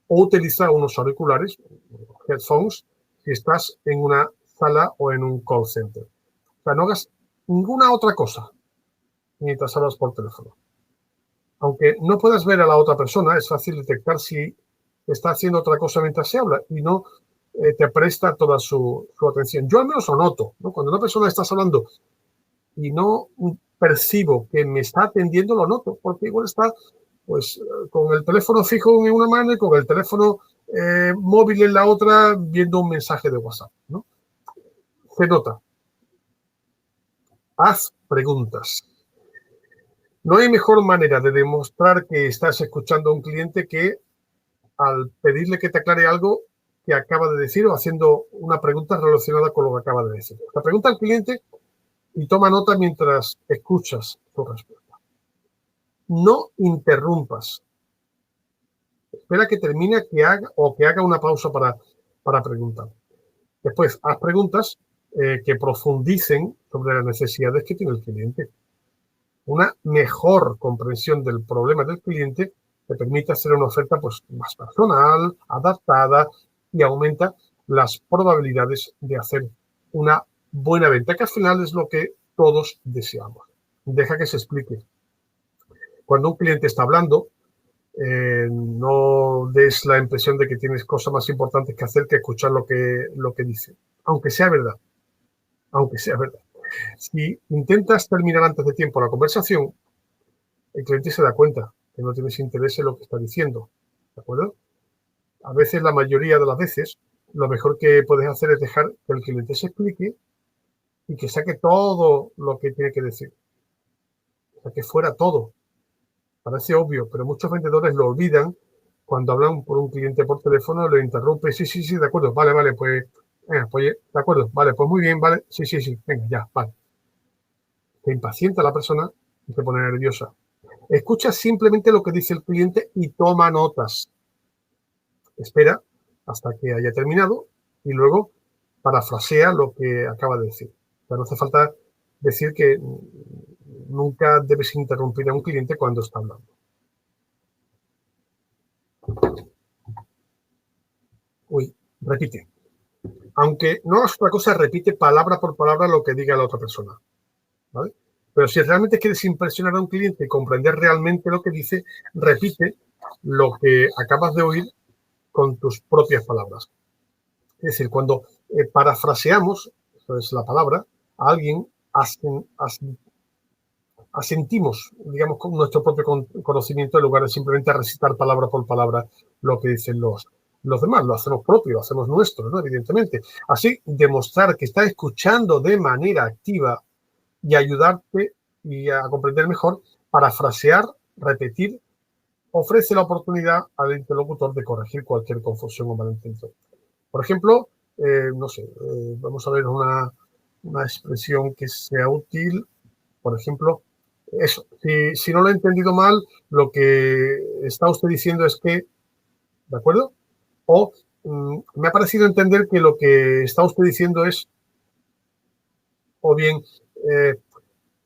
o utiliza unos auriculares, headphones, si estás en una sala o en un call center. O sea, no hagas ninguna otra cosa mientras hablas por teléfono. Aunque no puedas ver a la otra persona, es fácil detectar si está haciendo otra cosa mientras se habla y no te presta toda su atención. Yo al menos lo noto, ¿no? Cuando una persona está hablando y no percibo que me está atendiendo, lo noto, porque igual está pues con el teléfono fijo en una mano y con el teléfono móvil en la otra viendo un mensaje de WhatsApp, ¿no? Se nota. Haz preguntas. No hay mejor manera de demostrar que estás escuchando a un cliente que al pedirle que te aclare algo que acaba de decir o haciendo una pregunta relacionada con lo que acaba de decir. La pregunta al cliente y toma nota mientras escuchas su respuesta. No interrumpas. Espera que termine que haga una pausa para preguntar. Después, haz preguntas que profundicen sobre las necesidades que tiene el cliente. Una mejor comprensión del problema del cliente te permite hacer una oferta pues, más personal, adaptada y aumenta las probabilidades de hacer una buena venta, que al final es lo que todos deseamos. Deja que se explique. Cuando un cliente está hablando, no des la impresión de que tienes cosas más importantes que hacer que escuchar lo que dice, aunque sea verdad. Aunque sea verdad. Si intentas terminar antes de tiempo la conversación, el cliente se da cuenta que no tienes interés en lo que está diciendo, ¿de acuerdo? A veces, la mayoría de las veces, lo mejor que puedes hacer es dejar que el cliente se explique y que saque todo lo que tiene que decir. O sea, que fuera todo. Parece obvio, pero muchos vendedores lo olvidan cuando hablan por un cliente por teléfono, lo interrumpe. Sí, de acuerdo, vale, pues, de acuerdo, vale, pues muy bien, vale, sí, venga, ya, vale. Te impacienta la persona y te pone nerviosa. Escucha simplemente lo que dice el cliente y toma notas. Espera hasta que haya terminado y luego parafrasea lo que acaba de decir. O sea, no hace falta decir que nunca debes interrumpir a un cliente cuando está hablando. Repite. Aunque no hagas otra cosa, repite palabra por palabra lo que diga la otra persona, ¿vale? Pero si realmente quieres impresionar a un cliente y comprender realmente lo que dice, repite lo que acabas de oír con tus propias palabras. Es decir, cuando parafraseamos, eso es la palabra, a alguien, asentimos, digamos, con nuestro propio conocimiento en lugar de simplemente recitar palabra por palabra lo que dicen los demás. Lo hacemos propio, lo hacemos nuestro, ¿no? Evidentemente. Así, demostrar que está escuchando de manera activa y ayudarte y a comprender mejor, parafrasear, repetir, ofrece la oportunidad al interlocutor de corregir cualquier confusión o malentendido. Por ejemplo, no sé, vamos a ver una expresión que sea útil. Por ejemplo, eso, si no lo he entendido mal, lo que está usted diciendo es que, ¿de acuerdo? O me ha parecido entender que lo que está usted diciendo es, o bien,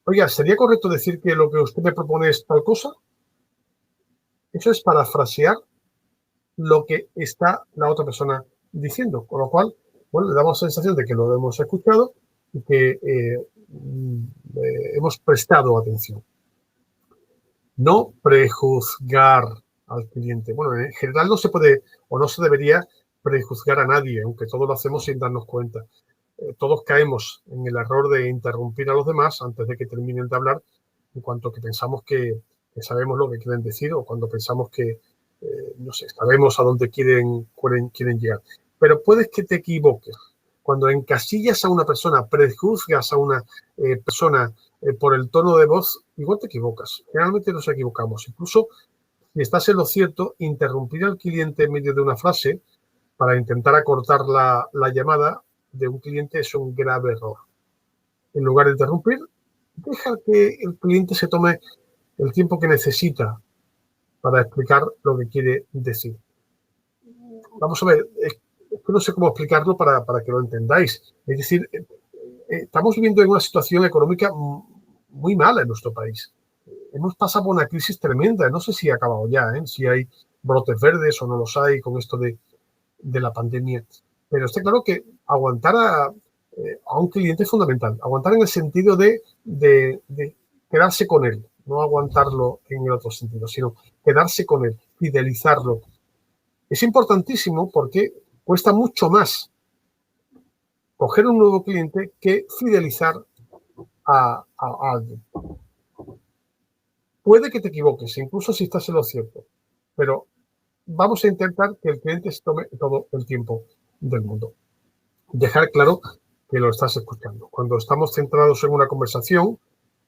oiga, ¿sería correcto decir que lo que usted me propone es tal cosa? Eso es parafrasear lo que está la otra persona diciendo, con lo cual, bueno, le damos la sensación de que lo hemos escuchado y que hemos prestado atención. No prejuzgar al cliente. Bueno, en general no se puede o no se debería prejuzgar a nadie, aunque todos lo hacemos sin darnos cuenta. Todos caemos en el error de interrumpir a los demás antes de que terminen de hablar, en cuanto que pensamos que sabemos lo que quieren decir o cuando pensamos que, no sé, sabemos a dónde quieren llegar. Pero puedes que te equivoques. cuando encasillas a una persona, prejuzgas a una persona por el tono de voz, igual te equivocas. Generalmente nos equivocamos. Incluso si estás en lo cierto, interrumpir al cliente en medio de una frase para intentar acortar la llamada de un cliente es un grave error. En lugar de interrumpir, deja que el cliente se tome el tiempo que necesita para explicar lo que quiere decir. Vamos a ver, es que no sé cómo explicarlo para que lo entendáis. Es decir, estamos viviendo en una situación económica muy mala en nuestro país. Hemos pasado por una crisis tremenda. No sé si ha acabado ya, si hay brotes verdes o no los hay con esto de la pandemia. Pero está claro que aguantar a un cliente es fundamental. Aguantar en el sentido de quedarse con él. No aguantarlo en el otro sentido, sino quedarse con él, fidelizarlo. Es importantísimo porque cuesta mucho más coger un nuevo cliente que fidelizar a alguien. Puede que te equivoques, incluso si estás en lo cierto, pero vamos a intentar que el cliente se tome todo el tiempo del mundo. Dejar claro que lo estás escuchando. Cuando estamos centrados en una conversación,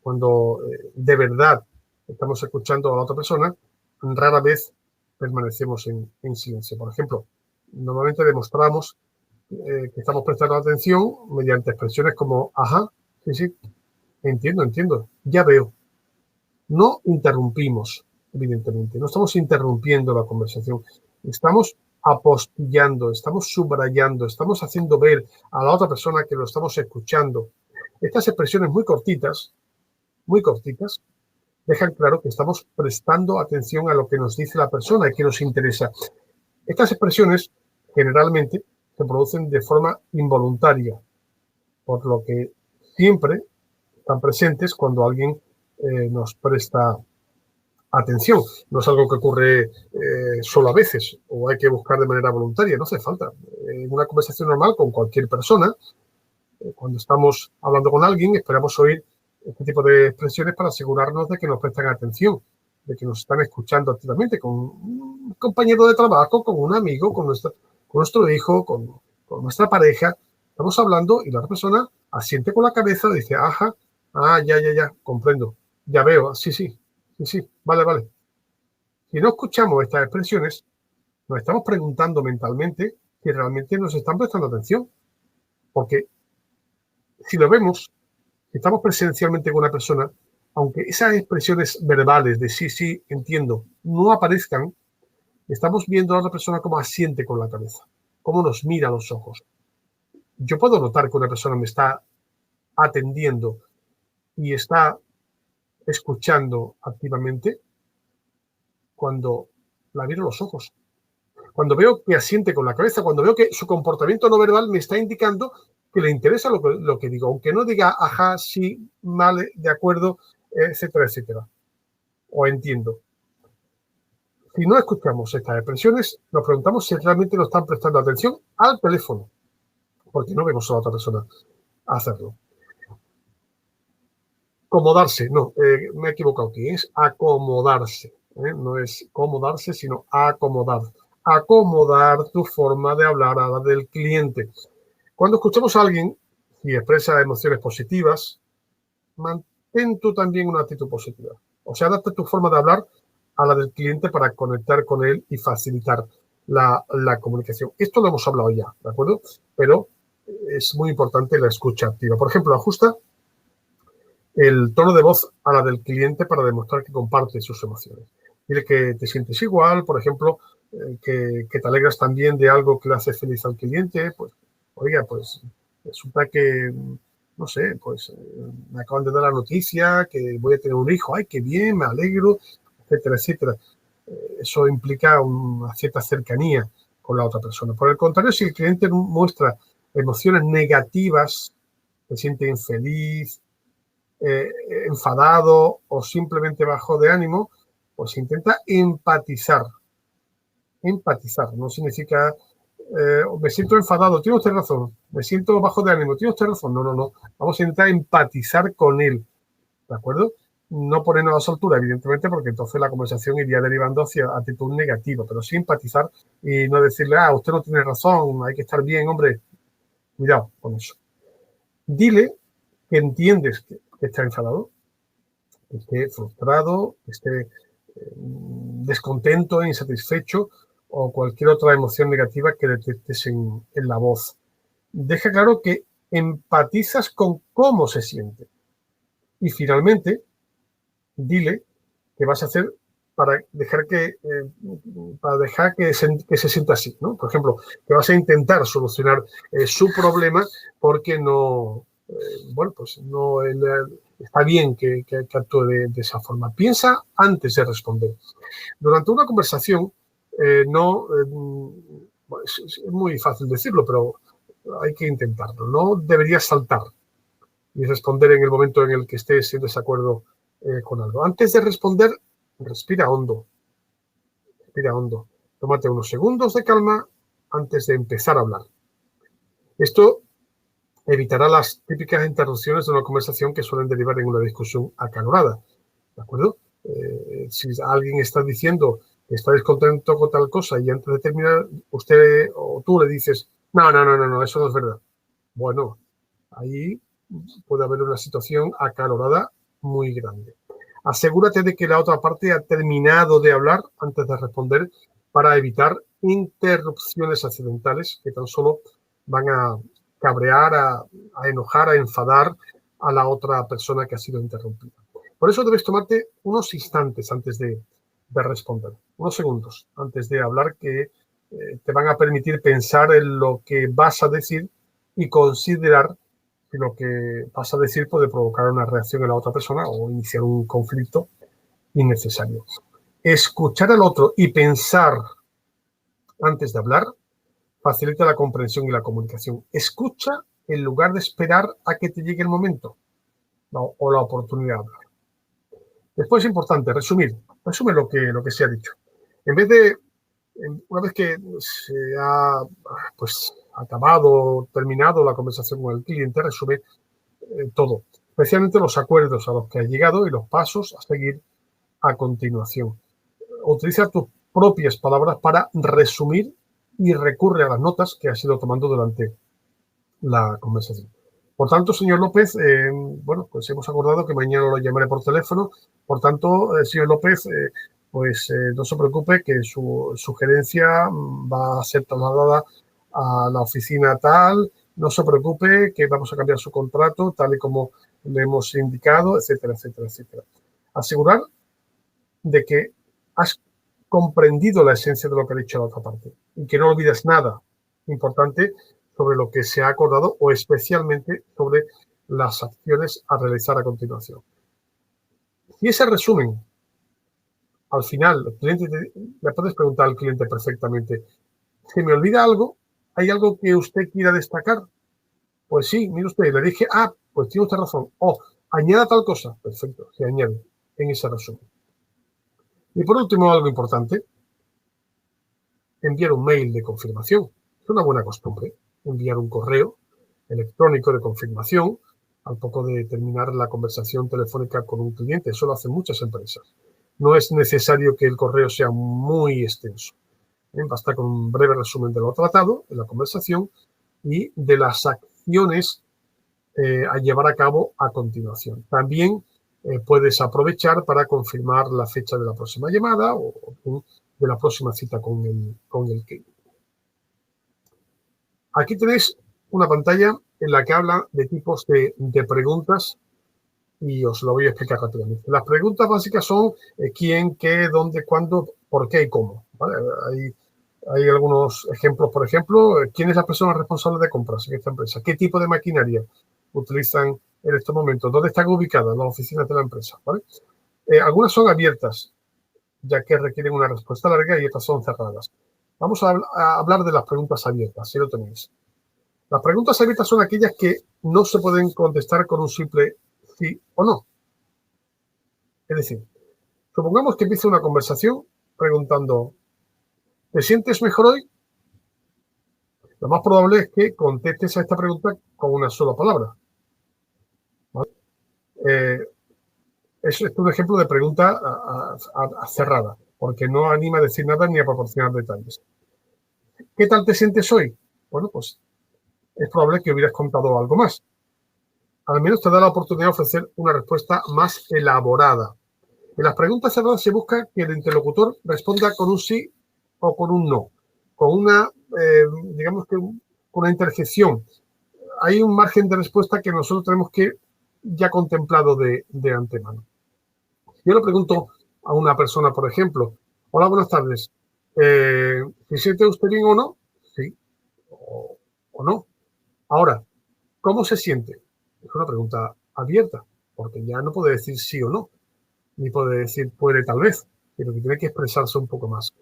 cuando de verdad estamos escuchando a la otra persona, rara vez permanecemos en silencio. Por ejemplo, normalmente demostramos que estamos prestando atención mediante expresiones como, ajá, sí, entiendo, ya veo. No interrumpimos, evidentemente, no estamos interrumpiendo la conversación, estamos apostillando, estamos subrayando, estamos haciendo ver a la otra persona que lo estamos escuchando. Estas expresiones muy cortitas, dejan claro que estamos prestando atención a lo que nos dice la persona y que nos interesa. Estas expresiones generalmente se producen de forma involuntaria, por lo que siempre están presentes cuando alguien nos presta atención. No es algo que ocurre solo a veces o hay que buscar de manera voluntaria, no hace falta. En una conversación normal con cualquier persona, cuando estamos hablando con alguien, esperamos oír este tipo de expresiones para asegurarnos de que nos prestan atención, de que nos están escuchando activamente, con un compañero de trabajo, con un amigo, con nuestro hijo, con nuestra pareja. Estamos hablando y la otra persona asiente con la cabeza, dice, ajá, ya, comprendo, ya veo, sí, vale. Si no escuchamos estas expresiones, nos estamos preguntando mentalmente si realmente nos están prestando atención. Porque si lo vemos, si estamos presencialmente con una persona, aunque esas expresiones verbales de sí, entiendo, no aparezcan, estamos viendo a la otra persona cómo asiente con la cabeza, cómo nos mira a los ojos. Yo puedo notar que una persona me está atendiendo y está escuchando activamente cuando la miro a los ojos. Cuando veo que asiente con la cabeza, cuando veo que su comportamiento no verbal me está indicando que le interesa lo que digo, aunque no diga, ajá, sí, vale, de acuerdo, etcétera, o entiendo. Si no escuchamos estas expresiones, nos preguntamos si realmente nos están prestando atención al teléfono, porque no vemos a la otra persona hacerlo. Acomodarse, no, me he equivocado aquí, es acomodarse, no es acomodarse, sino acomodar. Acomodar tu forma de hablar a la del cliente. Cuando escuchamos a alguien y expresa emociones positivas, mantén tú también una actitud positiva. O sea, adapta tu forma de hablar a la del cliente para conectar con él y facilitar la comunicación. Esto lo hemos hablado ya, ¿de acuerdo? Pero es muy importante la escucha activa. Por ejemplo, ajusta el tono de voz a la del cliente para demostrar que comparte sus emociones. Dile que te sientes igual, por ejemplo, que te alegras también de algo que le hace feliz al cliente, pues, oiga, pues resulta que, no sé, pues me acaban de dar la noticia que voy a tener un hijo, ay, qué bien, me alegro, etcétera. Eso implica una cierta cercanía con la otra persona. Por el contrario, si el cliente muestra emociones negativas, se siente infeliz, enfadado o simplemente bajo de ánimo, pues intenta empatizar. Empatizar no significa me siento enfadado, tiene usted razón, me siento bajo de ánimo, tiene usted razón, no. Vamos a intentar empatizar con él, ¿de acuerdo? No ponernos a su altura, evidentemente, porque entonces la conversación iría derivando hacia actitud negativa, pero sí empatizar y no decirle, usted no tiene razón, hay que estar bien, hombre. Cuidado con eso. Dile que entiendes que está enfadado, que esté frustrado, que esté descontento, insatisfecho o cualquier otra emoción negativa que detectes en la voz. Deja claro que empatizas con cómo se siente. Y finalmente, dile que vas a hacer para dejar que se sienta así, ¿no? Por ejemplo, que vas a intentar solucionar su problema porque no, bueno, pues no está bien que actúe de esa forma. Piensa antes de responder. Durante una conversación, bueno, es muy fácil decirlo, pero hay que intentarlo. No deberías saltar y responder en el momento en el que estés en desacuerdo con algo. Antes de responder, respira hondo. Respira hondo. Tómate unos segundos de calma antes de empezar a hablar. Esto evitará las típicas interrupciones de una conversación que suelen derivar en una discusión acalorada. ¿De acuerdo? Si alguien está diciendo que está descontento con tal cosa y antes de terminar usted o tú le dices no, eso no es verdad. Bueno, ahí puede haber una situación acalorada muy grande. Asegúrate de que la otra parte ha terminado de hablar antes de responder para evitar interrupciones accidentales que tan solo van a cabrear, a enojar, a enfadar a la otra persona que ha sido interrumpida. Por eso debes tomarte unos instantes antes de responder, unos segundos antes de hablar que te van a permitir pensar en lo que vas a decir y considerar si lo que vas a decir puede provocar una reacción en la otra persona o iniciar un conflicto innecesario. Escuchar al otro y pensar antes de hablar facilita la comprensión y la comunicación. Escucha en lugar de esperar a que te llegue el momento o la oportunidad de hablar. Después es importante resume lo que se ha dicho. En vez de, una vez que se ha acabado, terminado la conversación con el cliente, resume todo, especialmente los acuerdos a los que has llegado y los pasos a seguir a continuación. Utiliza tus propias palabras para resumir y recurre a las notas que has ido tomando durante la conversación. Por tanto, señor López, bueno, pues hemos acordado que mañana lo llamaré por teléfono. Por tanto, señor López, no se preocupe que su sugerencia va a ser trasladada a la oficina tal. No se preocupe que vamos a cambiar su contrato tal y como le hemos indicado, etcétera, etcétera, etcétera. Asegurar de que has comprendido la esencia de lo que ha dicho la otra parte y que no olvides nada importante sobre lo que se ha acordado o especialmente sobre las acciones a realizar a continuación. Si ese resumen, al final, le puedes preguntar al cliente perfectamente, ¿se me olvida algo? ¿Hay algo que usted quiera destacar? Pues sí, mire usted, le dije, pues tiene usted razón. Añada tal cosa. Perfecto, se añade en ese resumen. Y por último, algo importante, enviar un mail de confirmación. Es una buena costumbre, enviar un correo electrónico de confirmación al poco de terminar la conversación telefónica con un cliente. Eso lo hacen muchas empresas. No es necesario que el correo sea muy extenso. Basta con un breve resumen de lo tratado en la conversación y de las acciones a llevar a cabo a continuación. También puedes aprovechar para confirmar la fecha de la próxima llamada o de la próxima cita con el cliente. Aquí tenéis una pantalla en la que habla de tipos de preguntas y os lo voy a explicar rápidamente. Las preguntas básicas son quién, qué, dónde, cuándo, por qué y cómo. ¿Vale? Hay algunos ejemplos, por ejemplo, ¿quién es la persona responsable de compras en esta empresa? ¿Qué tipo de maquinaria utilizan en estos momentos? ¿Dónde están ubicadas las oficinas de la empresa? ¿Vale? Algunas son abiertas, ya que requieren una respuesta larga y otras son cerradas. Vamos a hablar de las preguntas abiertas, si lo tenéis. Las preguntas abiertas son aquellas que no se pueden contestar con un simple sí o no. Es decir, supongamos que empieza una conversación preguntando, ¿te sientes mejor hoy? Lo más probable es que contestes a esta pregunta con una sola palabra. ¿Vale? Es un ejemplo de pregunta cerrada, porque no anima a decir nada ni a proporcionar detalles. ¿Qué tal te sientes hoy? Bueno, pues es probable que hubieras contado algo más. Al menos te da la oportunidad de ofrecer una respuesta más elaborada. En las preguntas cerradas se busca que el interlocutor responda con un sí o con un no, con una, digamos que una interjección. Hay un margen de respuesta que nosotros tenemos que ya contemplado de antemano. Yo le pregunto a una persona, por ejemplo, hola, buenas tardes, ¿se siente usted bien o no? Sí o no. Ahora, ¿cómo se siente? Es una pregunta abierta, porque ya no puede decir sí o no, ni puede decir puede tal vez, sino que tiene que expresarse un poco más.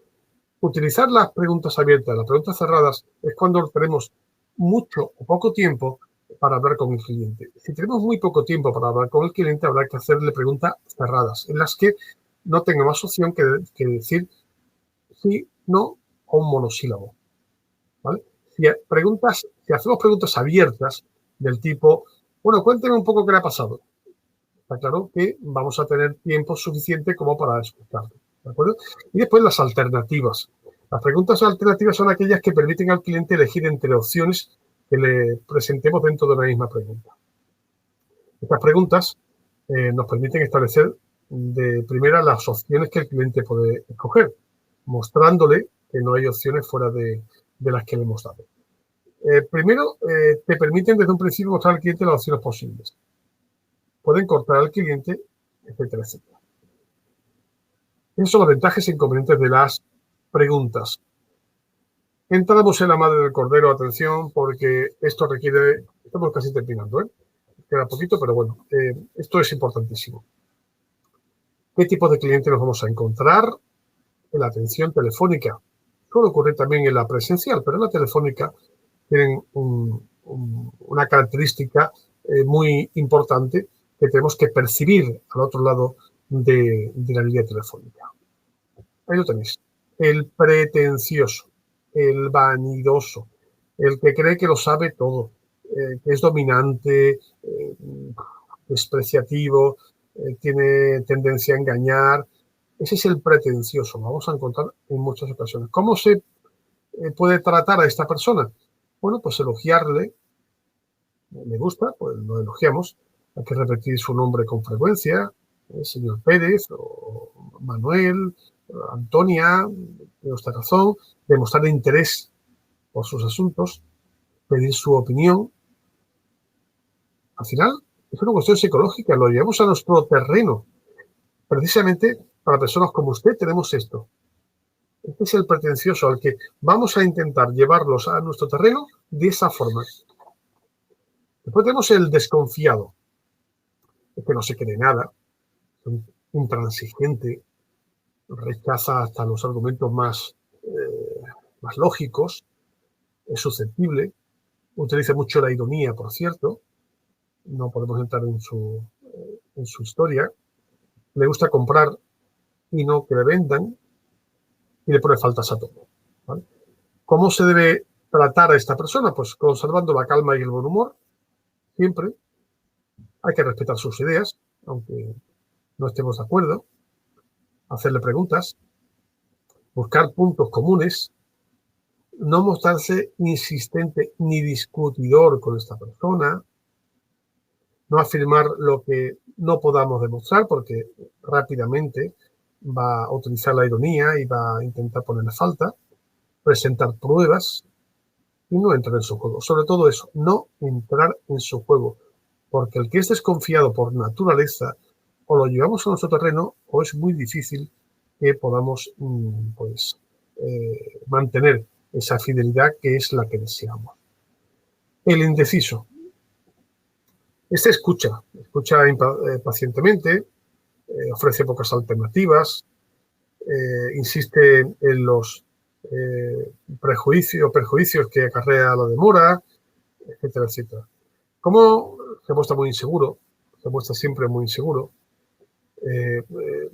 Utilizar las preguntas abiertas, las preguntas cerradas, es cuando tenemos mucho o poco tiempo para hablar con el cliente. Si tenemos muy poco tiempo para hablar con el cliente, habrá que hacerle preguntas cerradas, en las que no tenga más opción que decir sí, no o un monosílabo. ¿Vale? Si hacemos preguntas abiertas del tipo, bueno, cuénteme un poco qué le ha pasado. Está claro que vamos a tener tiempo suficiente como para escucharlo. ¿De acuerdo? Y después las alternativas. Las preguntas alternativas son aquellas que permiten al cliente elegir entre opciones que le presentemos dentro de una misma pregunta. Estas preguntas nos permiten establecer de primera las opciones que el cliente puede escoger, mostrándole que no hay opciones fuera de las que le hemos dado. Primero, te permiten desde un principio mostrar al cliente las opciones posibles. Pueden cortar al cliente, etcétera, etcétera. Esas son las ventajas e inconvenientes de las preguntas. Entramos en la madre del cordero, atención, porque esto requiere, estamos casi terminando, queda poquito, pero bueno, esto es importantísimo. ¿Qué tipo de cliente nos vamos a encontrar? En la atención telefónica. Suele ocurrir también en la presencial, pero en la telefónica tienen una característica muy importante que tenemos que percibir al otro lado de la línea telefónica. Ahí lo tenéis. El pretencioso, el vanidoso, el que cree que lo sabe todo, que es dominante, despreciativo, tiene tendencia a engañar. Ese es el pretencioso, lo vamos a encontrar en muchas ocasiones. ¿Cómo se puede tratar a esta persona? Bueno, pues elogiarle, me gusta, pues lo elogiamos. Hay que repetir su nombre con frecuencia, señor Pérez o Manuel, Antonia, tiene usted razón, demostrar interés por sus asuntos, pedir su opinión. Al final, es una cuestión psicológica, lo llevamos a nuestro terreno. Precisamente para personas como usted tenemos esto. Este es el pretencioso al que vamos a intentar llevarlos a nuestro terreno de esa forma. Después tenemos el desconfiado, el que no se cree nada, intransigente, rechaza hasta los argumentos más lógicos, es susceptible, utiliza mucho la ironía, por cierto, no podemos entrar en su historia, le gusta comprar y no que le vendan y le pone faltas a todo. ¿Vale? ¿Cómo se debe tratar a esta persona? Pues conservando la calma y el buen humor, siempre. Hay que respetar sus ideas, aunque no estemos de acuerdo, hacerle preguntas, buscar puntos comunes, no mostrarse insistente ni discutidor con esta persona, no afirmar lo que no podamos demostrar porque rápidamente va a utilizar la ironía y va a intentar ponerle falta, presentar pruebas y no entrar en su juego. Sobre todo eso, no entrar en su juego, porque el que es desconfiado por naturaleza o lo llevamos a nuestro terreno o es muy difícil que podamos mantener esa fidelidad que es la que deseamos. El indeciso. Este escucha pacientemente, ofrece pocas alternativas, insiste en los perjuicios que acarrea la demora, etcétera, etcétera. ¿Cómo se muestra muy inseguro? Se muestra siempre muy inseguro.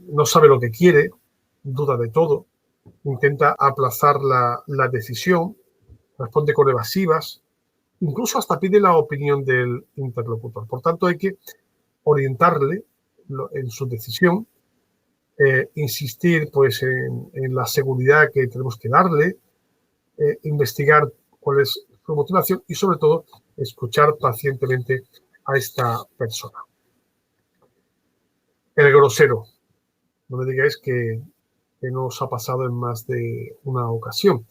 No sabe lo que quiere, duda de todo, intenta aplazar la decisión, responde con evasivas, incluso hasta pide la opinión del interlocutor. Por tanto, hay que orientarle en su decisión, insistir en la seguridad que tenemos que darle, investigar cuál es su motivación y, sobre todo, escuchar pacientemente a esta persona. El grosero. No me digáis que no os ha pasado en más de una ocasión.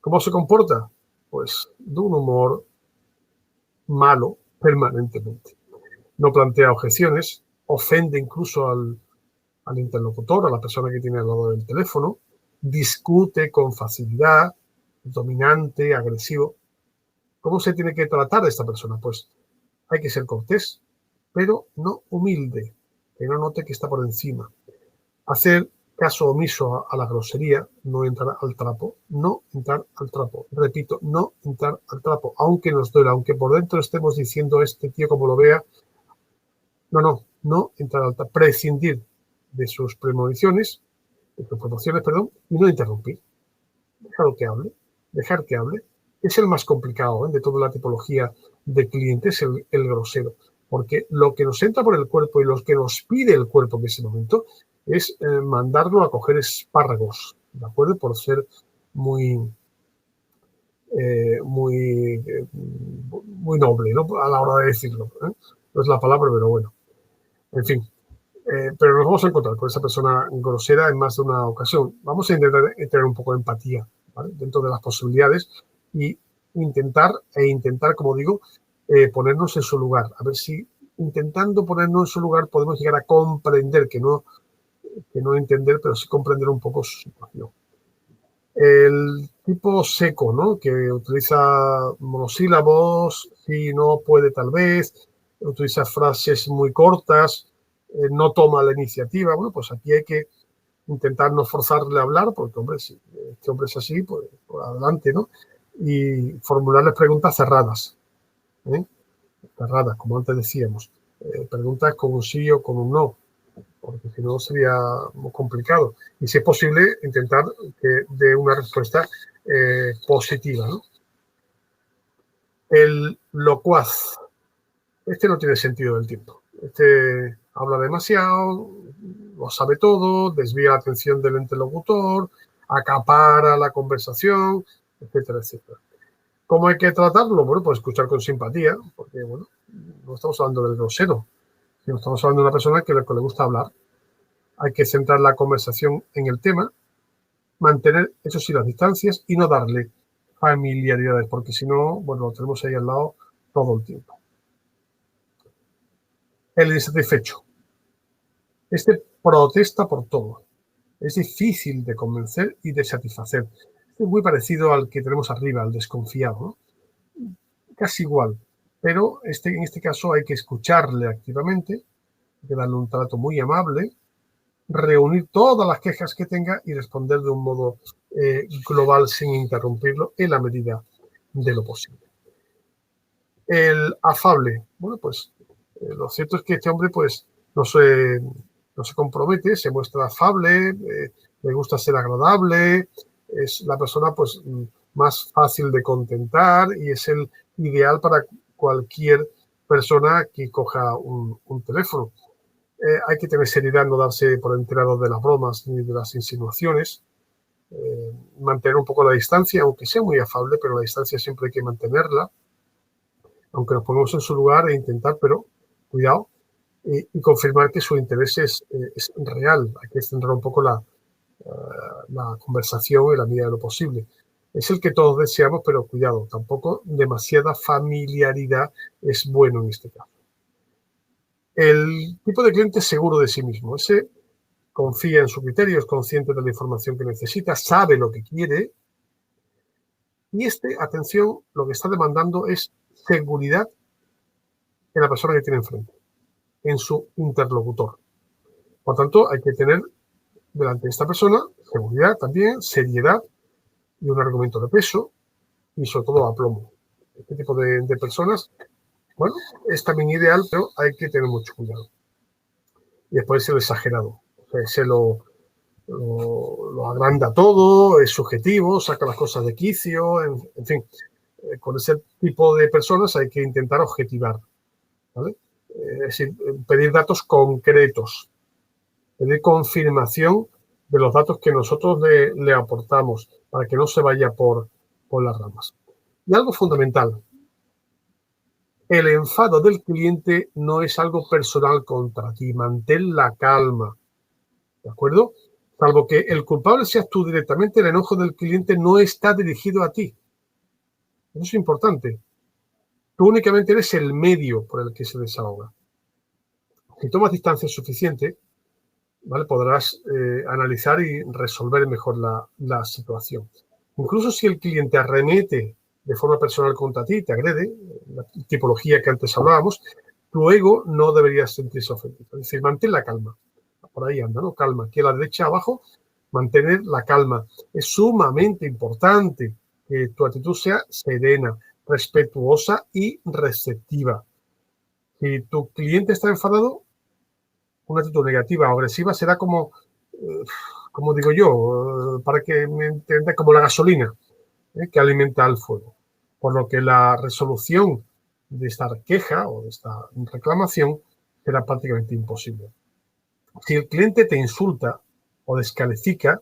¿Cómo se comporta? Pues de un humor malo permanentemente. No plantea objeciones, ofende incluso al interlocutor, a la persona que tiene al lado del teléfono, discute con facilidad, dominante, agresivo. ¿Cómo se tiene que tratar a esta persona? Pues hay que ser cortés, pero no humilde, que no note que está por encima. Hacer caso omiso a la grosería, no entrar al trapo, no entrar al trapo. Repito, no entrar al trapo, aunque nos duela, aunque por dentro estemos diciendo este tío como lo vea. No entrar al trapo. Prescindir de sus premoniciones, de sus proporciones, perdón, y no interrumpir. Dejar que hable. Es el más complicado, de toda la tipología de clientes, el grosero, porque lo que nos entra por el cuerpo y lo que nos pide el cuerpo en ese momento es mandarlo a coger espárragos, ¿de acuerdo? Por ser muy noble, ¿no? A la hora de decirlo, ¿eh? No es la palabra, pero bueno. En fin, pero nos vamos a encontrar con esa persona grosera en más de una ocasión. Vamos a intentar tener un poco de empatía, ¿vale? Dentro de las posibilidades y intentar, como digo, ponernos en su lugar. A ver si intentando ponernos en su lugar podemos llegar a comprender, que no entender, pero sí comprender un poco su situación. El tipo seco, ¿no? Que utiliza monosílabos, si no puede tal vez, utiliza frases muy cortas, no toma la iniciativa. Bueno, pues aquí hay que intentar no forzarle a hablar, porque, hombre, si este hombre es así, pues adelante, ¿no? Y formularles preguntas cerradas, ¿eh? Cerradas, como antes decíamos. Preguntas con un sí o con un no, porque si no sería muy complicado. Y si es posible, intentar que dé una respuesta positiva, ¿no? El locuaz. Este no tiene sentido del tiempo. Este habla demasiado, lo sabe todo, desvía la atención del interlocutor, acapara la conversación, etcétera, etcétera. ¿Cómo hay que tratarlo? Bueno, pues escuchar con simpatía, porque, bueno, no estamos hablando del grosero, sino estamos hablando de una persona que le gusta hablar. Hay que centrar la conversación en el tema, mantener, eso sí, las distancias y no darle familiaridades, porque si no, bueno, lo tenemos ahí al lado todo el tiempo. El insatisfecho. Este protesta por todo. Es difícil de convencer y de satisfacer. Es muy parecido al que tenemos arriba, al desconfiado, ¿no? Casi igual, pero en este caso hay que escucharle activamente, hay que darle un trato muy amable, reunir todas las quejas que tenga y responder de un modo global sin interrumpirlo en la medida de lo posible. El afable. Bueno, pues lo cierto es que este hombre pues no se compromete, se muestra afable, le gusta ser agradable, es la persona pues más fácil de contentar y es el ideal para cualquier persona que coja un teléfono. Hay que tener seriedad, no darse por enterado de las bromas ni de las insinuaciones, mantener un poco la distancia, aunque sea muy afable, pero la distancia siempre hay que mantenerla, aunque nos pongamos en su lugar e intentar, pero cuidado, y confirmar que su interés es real. Hay que centrar un poco la conversación en la medida de lo posible. Es el que todos deseamos, pero cuidado, tampoco demasiada familiaridad es bueno en este caso. El tipo de cliente seguro de sí mismo. Ese confía en su criterio, es consciente de la información que necesita, sabe lo que quiere. Y atención, lo que está demandando es seguridad en la persona que tiene enfrente, en su interlocutor. Por tanto, hay que tener delante de esta persona seguridad también, seriedad y un argumento de peso y sobre todo aplomo. Este tipo de personas, bueno, es también ideal, pero hay que tener mucho cuidado. Y después el exagerado. O sea, se lo agranda todo, es subjetivo, saca las cosas de quicio, en fin. Con ese tipo de personas hay que intentar objetivar, ¿vale? Es decir, pedir datos concretos, pedir confirmación de los datos que nosotros le aportamos para que no se vaya por las ramas. Y algo fundamental, el enfado del cliente no es algo personal contra ti. Mantén la calma, ¿de acuerdo? Salvo que el culpable seas tú directamente, el enojo del cliente no está dirigido a ti. Eso es importante. Tú únicamente eres el medio por el que se desahoga. Si tomas distancia suficiente, ¿vale? Podrás analizar y resolver mejor la situación. Incluso si el cliente arremete de forma personal contra ti, te agrede, la tipología que antes hablábamos, tu ego no debería sentirse ofendido. Es decir, mantén la calma. Por ahí anda, ¿no? Calma. Aquí a la derecha abajo, mantener la calma. Es sumamente importante que tu actitud sea serena, respetuosa y receptiva. Si tu cliente está enfadado, una actitud negativa o agresiva será como digo yo, para que me entienda, como la gasolina que alimenta al fuego. Por lo que la resolución de esta queja o de esta reclamación será prácticamente imposible. Si el cliente te insulta o descalifica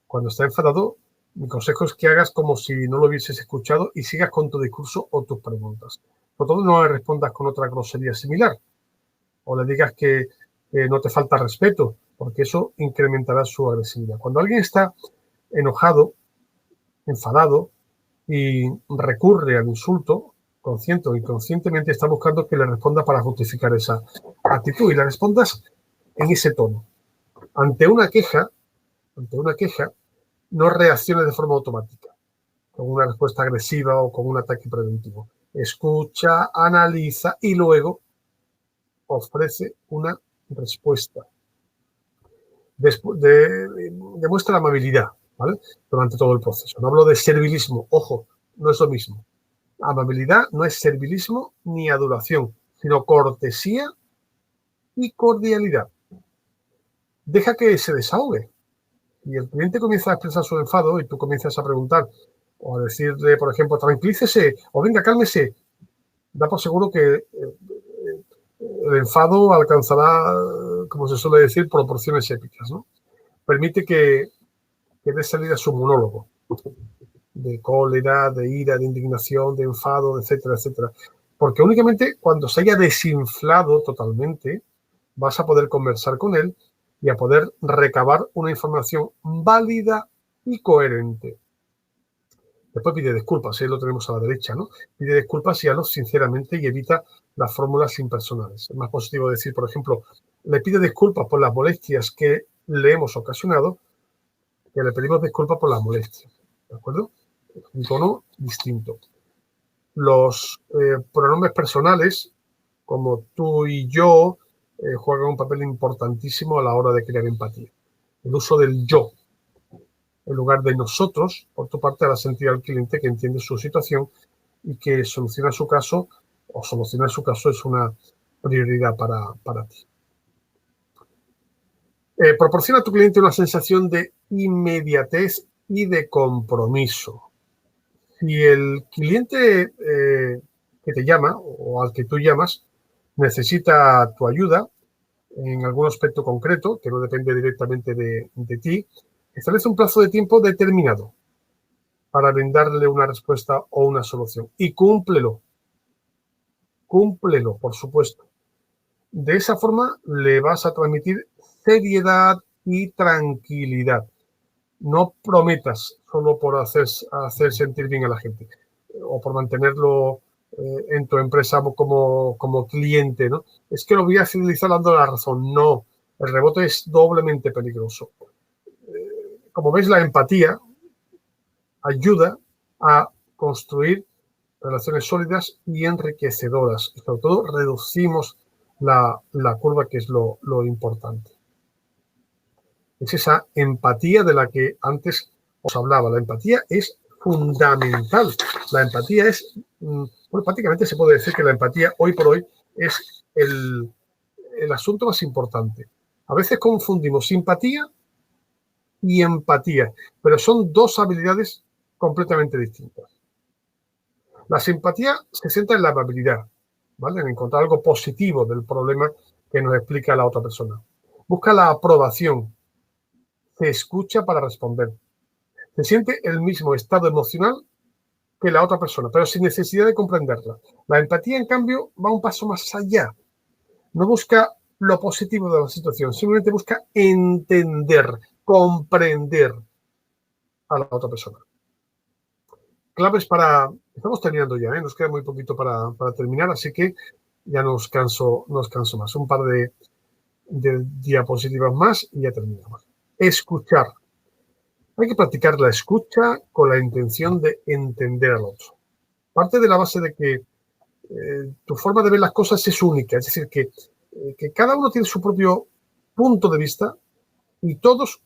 cuando está enfadado, mi consejo es que hagas como si no lo hubieses escuchado y sigas con tu discurso o tus preguntas. Por todo, no le respondas con otra grosería similar o le digas que no te falta respeto, porque eso incrementará su agresividad. Cuando alguien está enojado, enfadado y recurre al insulto, consciente o inconscientemente está buscando que le responda para justificar esa actitud y le respondas en ese tono. Ante una queja, no reacciones de forma automática, con una respuesta agresiva o con un ataque preventivo. Escucha, analiza y luego ofrece una respuesta. Demuestra la amabilidad, ¿vale? Durante todo el proceso. No hablo de servilismo, ojo, no es lo mismo. Amabilidad no es servilismo ni adulación, sino cortesía y cordialidad. Deja que se desahogue. Y el cliente comienza a expresar su enfado y tú comienzas a preguntar o a decirle, por ejemplo, tranquilícese o venga, cálmese. Da por seguro que el enfado alcanzará, como se suele decir, proporciones épicas, ¿no? Permite que dé salida a su monólogo de cólera, de ira, de indignación, de enfado, etcétera, etcétera. Porque únicamente cuando se haya desinflado totalmente, vas a poder conversar con él y a poder recabar una información válida y coherente. Después pide disculpas, lo tenemos a la derecha, ¿no? Pide disculpas y hazlo sinceramente y evita las fórmulas impersonales. Es más positivo decir, por ejemplo, le pide disculpas por las molestias que le hemos ocasionado, que le pedimos disculpas por las molestias, ¿de acuerdo? Un tono distinto. Los pronombres personales, como tú y yo, juegan un papel importantísimo a la hora de crear empatía. El uso del yo en lugar de nosotros, por tu parte, hará sentir al cliente que entiende su situación y que solucionar su caso es una prioridad para ti. Proporciona a tu cliente una sensación de inmediatez y de compromiso. Si el cliente que te llama o al que tú llamas necesita tu ayuda en algún aspecto concreto, que no depende directamente de ti, establece un plazo de tiempo determinado para brindarle una respuesta o una solución. Y cúmplelo, por supuesto. De esa forma le vas a transmitir seriedad y tranquilidad. No prometas solo por hacer sentir bien a la gente o por mantenerlo en tu empresa como cliente, ¿no? Es que lo voy a fidelizar dando la razón. No, el rebote es doblemente peligroso. Como ves, la empatía ayuda a construir relaciones sólidas y enriquecedoras. Y sobre todo reducimos la curva, que es lo importante. Es esa empatía de la que antes os hablaba. La empatía es fundamental. La empatía es, bueno, prácticamente se puede decir que la empatía hoy por hoy es el asunto más importante. A veces confundimos simpatía y empatía, pero son dos habilidades completamente distintas. La simpatía se centra en la amabilidad, ¿vale? En encontrar algo positivo del problema que nos explica la otra persona. Busca la aprobación, se escucha para responder. Se siente el mismo estado emocional que la otra persona, pero sin necesidad de comprenderla. La empatía, en cambio, va un paso más allá. No busca lo positivo de la situación, simplemente busca entender, comprender a la otra persona. Claves para... Estamos terminando ya, nos queda muy poquito para terminar, así que ya nos canso más. Un par de diapositivas más y ya terminamos. Escuchar. Hay que practicar la escucha con la intención de entender al otro. Parte de la base de que tu forma de ver las cosas es única, es decir, que cada uno tiene su propio punto de vista y todos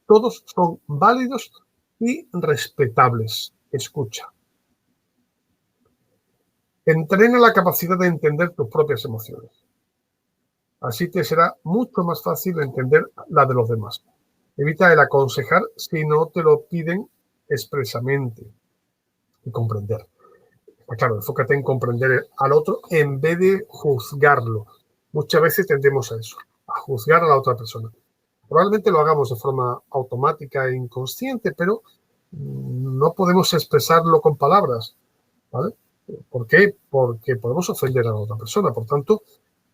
son válidos y respetables. Escucha. Entrena la capacidad de entender tus propias emociones. Así te será mucho más fácil entender la de los demás. Evita el aconsejar si no te lo piden expresamente. Y comprender. Claro, enfócate en comprender al otro en vez de juzgarlo. Muchas veces tendemos a eso, a juzgar a la otra persona. Probablemente lo hagamos de forma automática e inconsciente, pero no podemos expresarlo con palabras, ¿vale? ¿Por qué? Porque podemos ofender a la otra persona. Por tanto,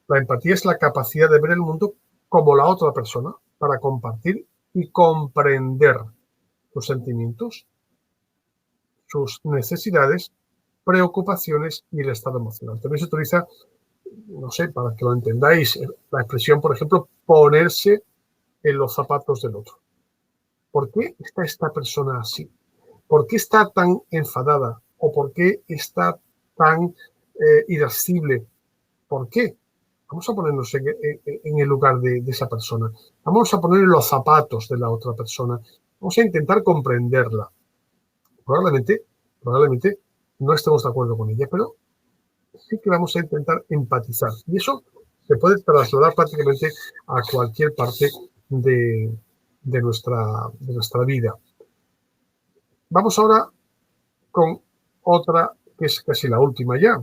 la empatía es la capacidad de ver el mundo como la otra persona para compartir y comprender sus sentimientos, sus necesidades, preocupaciones y el estado emocional. También se utiliza, no sé, para que lo entendáis, la expresión, por ejemplo, ponerse en los zapatos del otro. ¿Por qué está esta persona así? ¿Por qué está tan enfadada? ¿O por qué está tan irascible? ¿Por qué? Vamos a ponernos en el lugar de esa persona. Vamos a poner en los zapatos de la otra persona. Vamos a intentar comprenderla. Probablemente no estemos de acuerdo con ella, pero sí que vamos a intentar empatizar. Y eso se puede trasladar prácticamente a cualquier parte de nuestra vida. Vamos ahora con otra que es casi la última ya.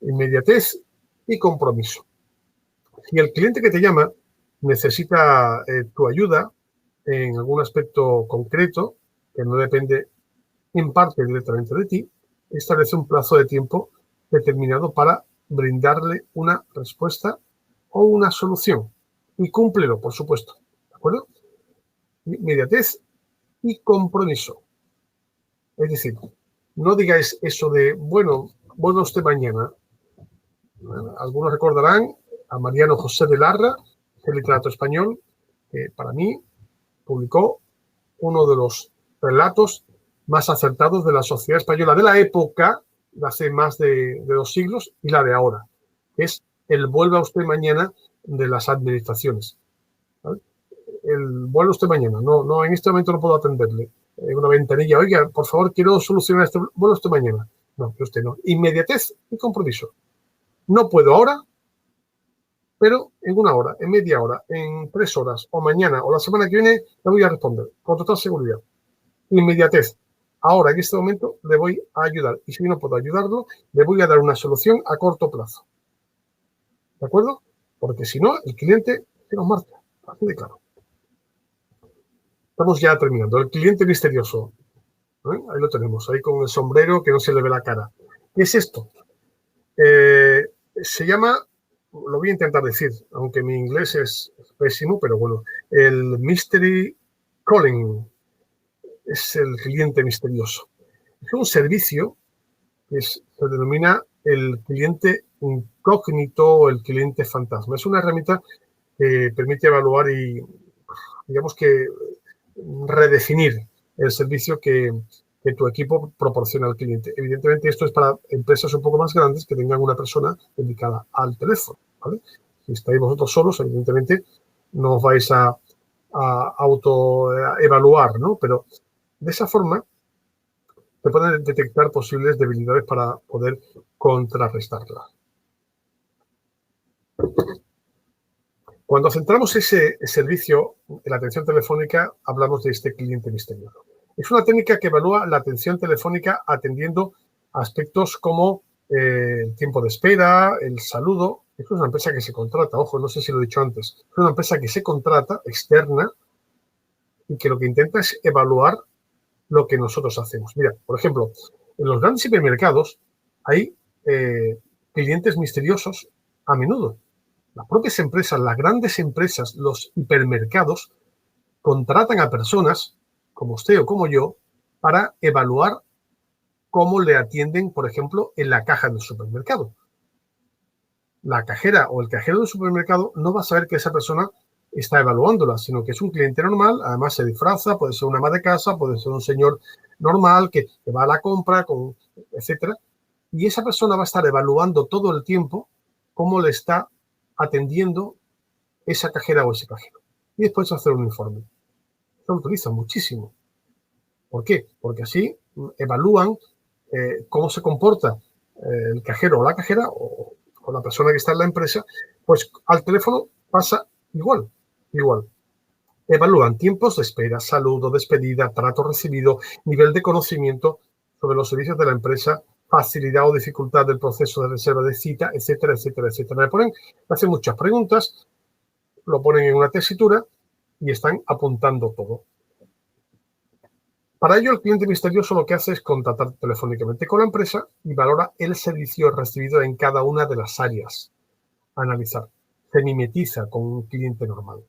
Inmediatez y compromiso. Si el cliente que te llama necesita tu ayuda en algún aspecto concreto, que no depende en parte directamente de ti, establece un plazo de tiempo determinado para brindarle una respuesta o una solución. Y cúmplelo, por supuesto. ¿De acuerdo? Inmediatez y compromiso. Es decir, no digáis eso de, bueno, vuelva usted mañana. Algunos recordarán a Mariano José de Larra, el literato español, que para mí publicó uno de los relatos más acertados de la sociedad española de la época, de hace más de 2 siglos, y la de ahora, que es el vuelva usted mañana de las administraciones. ¿Vale? El vuelva usted mañana, no, en este momento no puedo atenderle. Una ventanilla, oiga, por favor, quiero solucionar esto, vuelva usted mañana. No, que usted no. Inmediatez y compromiso. No puedo ahora, pero en 1 hora, en media hora, en 3 horas, o mañana, o la semana que viene, le voy a responder, con total seguridad. Inmediatez. Ahora, en este momento, le voy a ayudar. Y si no puedo ayudarlo, le voy a dar una solución a corto plazo. ¿De acuerdo? Porque si no, el cliente se nos marcha. Así de claro. Estamos ya terminando. El cliente misterioso. Ahí lo tenemos, ahí con el sombrero que no se le ve la cara. ¿Qué es esto? Se llama, lo voy a intentar decir, aunque mi inglés es pésimo, pero bueno, el Mystery Calling. Es el cliente misterioso. Es un servicio que se denomina el cliente incógnito o el cliente fantasma. Es una herramienta que permite evaluar y, digamos que, redefinir el servicio que tu equipo proporciona al cliente. Evidentemente, esto es para empresas un poco más grandes que tengan una persona dedicada al teléfono, ¿vale? Si estáis vosotros solos, evidentemente, no os vais a autoevaluar, ¿no? Pero de esa forma se pueden detectar posibles debilidades para poder contrarrestarlas. Cuando centramos ese servicio en la atención telefónica, hablamos de este cliente misterioso. Es una técnica que evalúa la atención telefónica atendiendo aspectos como el tiempo de espera, el saludo. Es una empresa que se contrata, ojo, no sé si lo he dicho antes, es una empresa que se contrata, externa, y que lo que intenta es evaluar lo que nosotros hacemos. Mira, por ejemplo, En los grandes hipermercados hay clientes misteriosos a menudo. Las propias empresas, las grandes empresas, los hipermercados, contratan a personas como usted o como yo para evaluar cómo le atienden, por ejemplo, en la caja del supermercado. La cajera o el cajero del supermercado no va a saber que esa persona está evaluándola, sino que es un cliente normal, además se disfraza, puede ser una ama de casa, puede ser un señor normal que va a la compra, etcétera, y esa persona va a estar evaluando todo el tiempo cómo le está atendiendo esa cajera o ese cajero. Y después hacer un informe. Lo utilizan muchísimo. ¿Por qué? Porque así evalúan cómo se comporta el cajero o la cajera o la persona que está en la empresa, pues al teléfono pasa igual. Evalúan tiempos de espera, saludo, despedida, trato recibido, nivel de conocimiento sobre los servicios de la empresa, facilidad o dificultad del proceso de reserva de cita, etcétera, etcétera, etcétera. Le hacen muchas preguntas, lo ponen en una tesitura y están apuntando todo. Para ello, el cliente misterioso lo que hace es contactar telefónicamente con la empresa y valora el servicio recibido en cada una de las áreas a analizar. Se mimetiza con un cliente normal.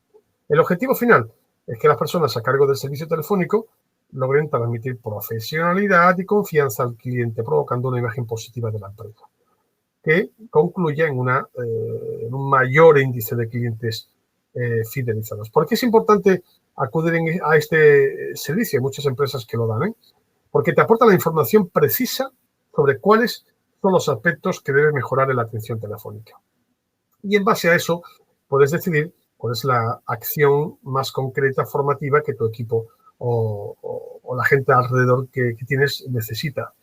El objetivo final es que las personas a cargo del servicio telefónico logren transmitir profesionalidad y confianza al cliente, provocando una imagen positiva de la empresa, que concluya en un mayor índice de clientes fidelizados. ¿Por qué es importante acudir a este servicio? Hay muchas empresas que lo dan, porque te aporta la información precisa sobre cuáles son los aspectos que debes mejorar en la atención telefónica. Y en base a eso puedes decidir cuál es la acción más concreta, formativa, que tu equipo o la gente alrededor que tienes necesita.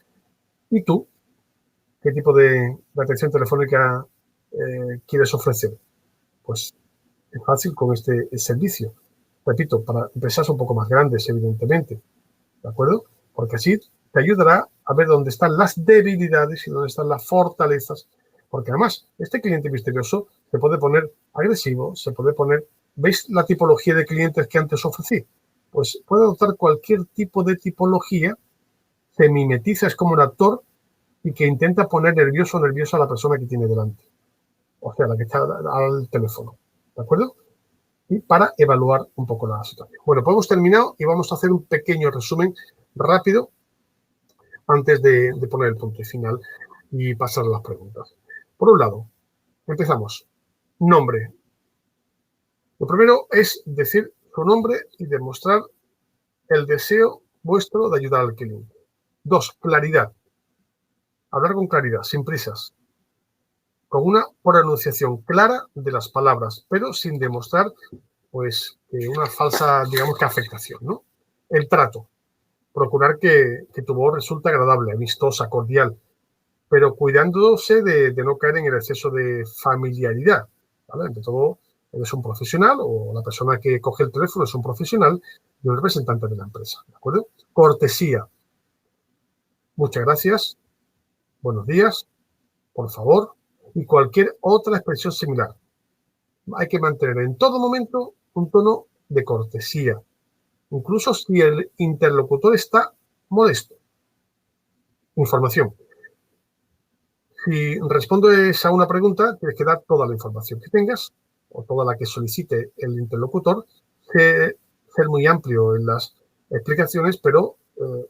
¿Y tú? ¿Qué tipo de atención telefónica quieres ofrecer? Pues es fácil con este servicio. Repito, para empresas un poco más grandes, evidentemente. ¿De acuerdo? Porque así te ayudará a ver dónde están las debilidades y dónde están las fortalezas. Porque además, este cliente misterioso se puede poner agresivo, se puede poner... ¿Veis la tipología de clientes que antes ofrecí? Pues puede adoptar cualquier tipo de tipología, se mimetiza, es como un actor y que intenta poner nervioso o nerviosa a la persona que tiene delante. O sea, la que está al teléfono. ¿De acuerdo? Y para evaluar un poco la situación. Bueno, pues hemos terminado y vamos a hacer un pequeño resumen rápido antes de poner el punto final y pasar a las preguntas. Por un lado, empezamos. Nombre. Lo primero es decir su nombre y demostrar el deseo vuestro de ayudar al cliente. 2, claridad. Hablar con claridad, sin prisas, con una pronunciación clara de las palabras, pero sin demostrar pues una falsa, digamos que afectación, ¿no? El trato. Procurar que tu voz resulte agradable, amistosa, cordial, pero cuidándose de no caer en el exceso de familiaridad, ¿vale? Ante todo, eres un profesional o la persona que coge el teléfono es un profesional y un representante de la empresa, ¿de acuerdo? Cortesía. Muchas gracias, buenos días, por favor, y cualquier otra expresión similar. Hay que mantener en todo momento un tono de cortesía, incluso si el interlocutor está molesto. Información. Si respondes a una pregunta, tienes que dar toda la información que tengas o toda la que solicite el interlocutor, ser muy amplio en las explicaciones, pero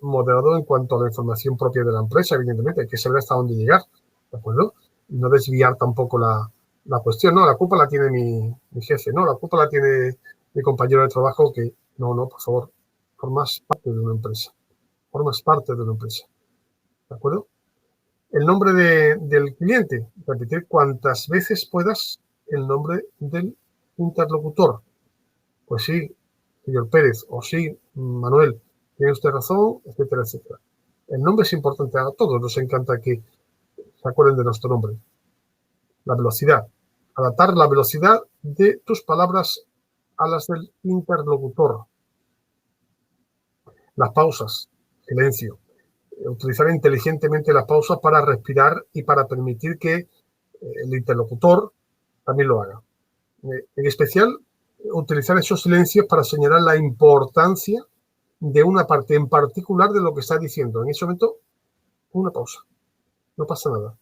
moderado en cuanto a la información propia de la empresa, evidentemente. Hay que saber hasta dónde llegar, ¿de acuerdo? Y no desviar tampoco la cuestión. No, la culpa la tiene mi jefe, no, la culpa la tiene mi compañero de trabajo, que no, por favor, formas parte de una empresa. Formas parte de una empresa, ¿de acuerdo? El nombre del cliente, repetir cuantas veces puedas el nombre del interlocutor. Pues sí, señor Pérez, o sí, Manuel, tiene usted razón, etcétera, etcétera. El nombre es importante, a todos nos encanta que se acuerden de nuestro nombre. La velocidad. Adaptar la velocidad de tus palabras a las del interlocutor. Las pausas, silencio. Utilizar inteligentemente las pausas para respirar y para permitir que el interlocutor también lo haga. En especial, utilizar esos silencios para señalar la importancia de una parte en particular de lo que está diciendo. En ese momento, Una pausa. No pasa nada.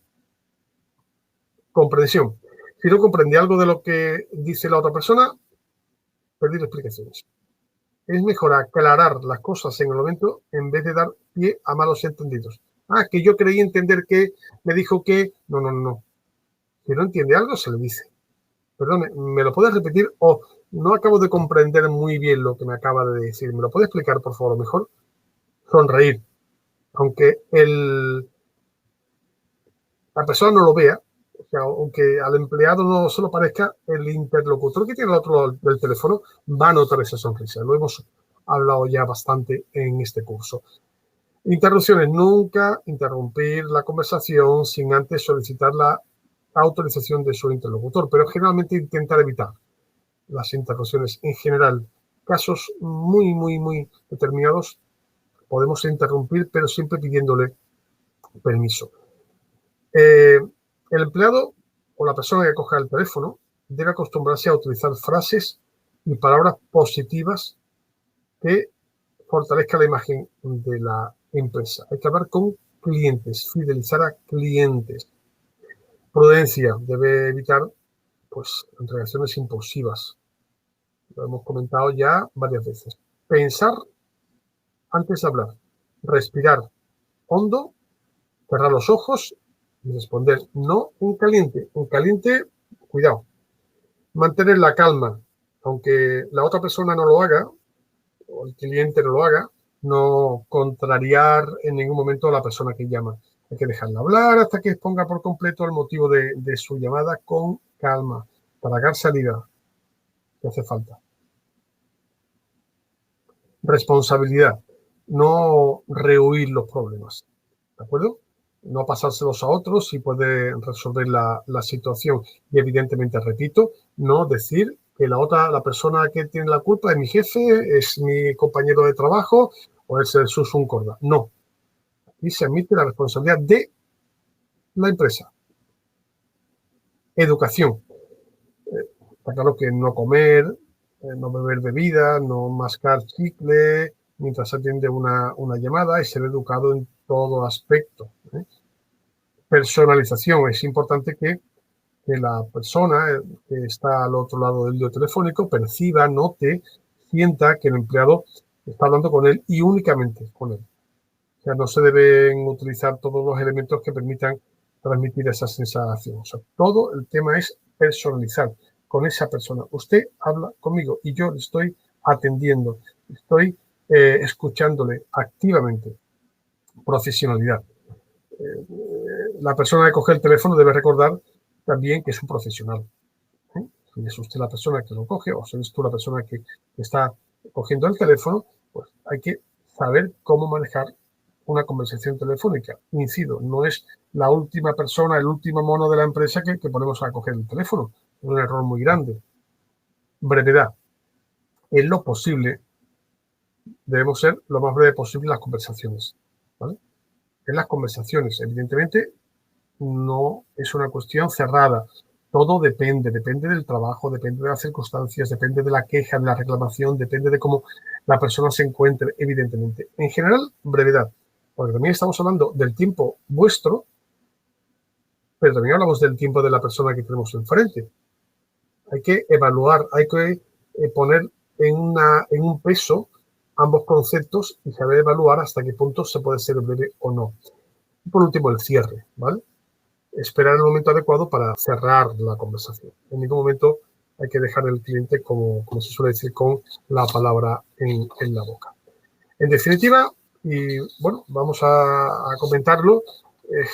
Comprensión. Si no comprende algo de lo que dice la otra persona, pedir explicaciones. Es mejor aclarar las cosas en el momento en vez de dar pie a malos entendidos. Que yo creí entender que me dijo que... No. Si no entiende algo, se le dice. Perdón, ¿me lo puedes repetir? O no acabo de comprender muy bien lo que me acaba de decir. ¿Me lo puede explicar, por favor, mejor? Sonreír. Aunque la persona no lo vea, o sea, aunque al empleado no se lo parezca, el interlocutor que tiene al otro lado del teléfono va a notar esa sonrisa. Lo hemos hablado ya bastante en este curso. Interrupciones. Nunca interrumpir la conversación sin antes solicitar la autorización de su interlocutor, pero generalmente intentar evitar las interrupciones. En general, casos muy determinados podemos interrumpir, pero siempre pidiéndole permiso. El empleado o la persona que coja el teléfono debe acostumbrarse a utilizar frases y palabras positivas que fortalezcan la imagen de la empresa. Hay que hablar con clientes, fidelizar a clientes. Prudencia, debe evitar reacciones impulsivas. Lo hemos comentado ya varias veces. Pensar antes de hablar. Respirar hondo, cerrar los ojos y responder no en caliente. En caliente, cuidado. Mantener la calma, aunque la otra persona no lo haga, o el cliente no lo haga, no contrariar en ningún momento a la persona que llama. Hay que dejarla hablar hasta que exponga por completo el motivo de su llamada con calma, para dar salida que hace falta. Responsabilidad, no rehuir los problemas, ¿de acuerdo? No pasárselos a otros si puede resolver la situación. Y evidentemente, repito, no decir que la persona que tiene la culpa es mi jefe, es mi compañero de trabajo o es el susum corda. No. Aquí se admite la responsabilidad de la empresa. Educación. Está claro que no comer, no beber bebida, no mascar chicle mientras atiende una llamada y ser educado en todo aspecto. Personalización. Es importante que la persona que está al otro lado del hilo telefónico perciba, note, sienta que el empleado está hablando con él y únicamente con él. O sea, no se deben utilizar todos los elementos que permitan transmitir esa sensación. O sea, todo el tema es personalizar con esa persona. Usted habla conmigo y yo le estoy atendiendo, estoy escuchándole activamente. Profesionalidad. La persona que coge el teléfono debe recordar también que es un profesional. Si es usted la persona que lo coge o si eres tú la persona que está cogiendo el teléfono, pues hay que saber cómo manejar una conversación telefónica. Incido, no es la última persona, el último mono de la empresa que ponemos a coger el teléfono. Es un error muy grande. Brevedad. En lo posible, debemos ser lo más breve posible las conversaciones, ¿vale? En las conversaciones, evidentemente, no es una cuestión cerrada. Todo depende del trabajo, depende de las circunstancias, depende de la queja, de la reclamación, depende de cómo la persona se encuentre, evidentemente. En general, brevedad, porque también estamos hablando del tiempo vuestro, pero también hablamos del tiempo de la persona que tenemos enfrente. Hay que evaluar, hay que poner en un peso ambos conceptos y saber evaluar hasta qué punto se puede ser breve o no. Y por último, el cierre, ¿vale? Esperar el momento adecuado para cerrar la conversación. En ningún momento hay que dejar al cliente, como se suele decir, con la palabra en la boca. En definitiva, y bueno, vamos a comentarlo,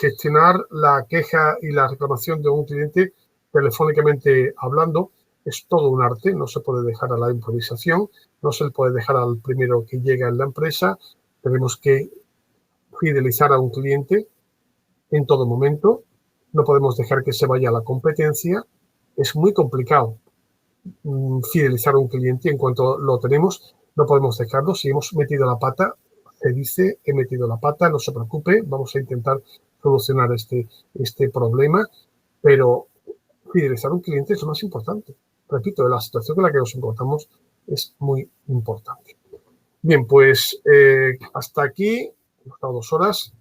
gestionar la queja y la reclamación de un cliente telefónicamente hablando es todo un arte, no se puede dejar a la improvisación, no se le puede dejar al primero que llega en la empresa, tenemos que fidelizar a un cliente en todo momento, no podemos dejar que se vaya a la competencia, es muy complicado fidelizar a un cliente en cuanto lo tenemos, no podemos dejarlo, si hemos metido la pata, se dice, he metido la pata, no se preocupe, vamos a intentar solucionar este problema, pero fidelizar a un cliente es lo más importante. Repito, la situación en la que nos encontramos es muy importante. Bien, pues hasta aquí, hemos estado 2 horas.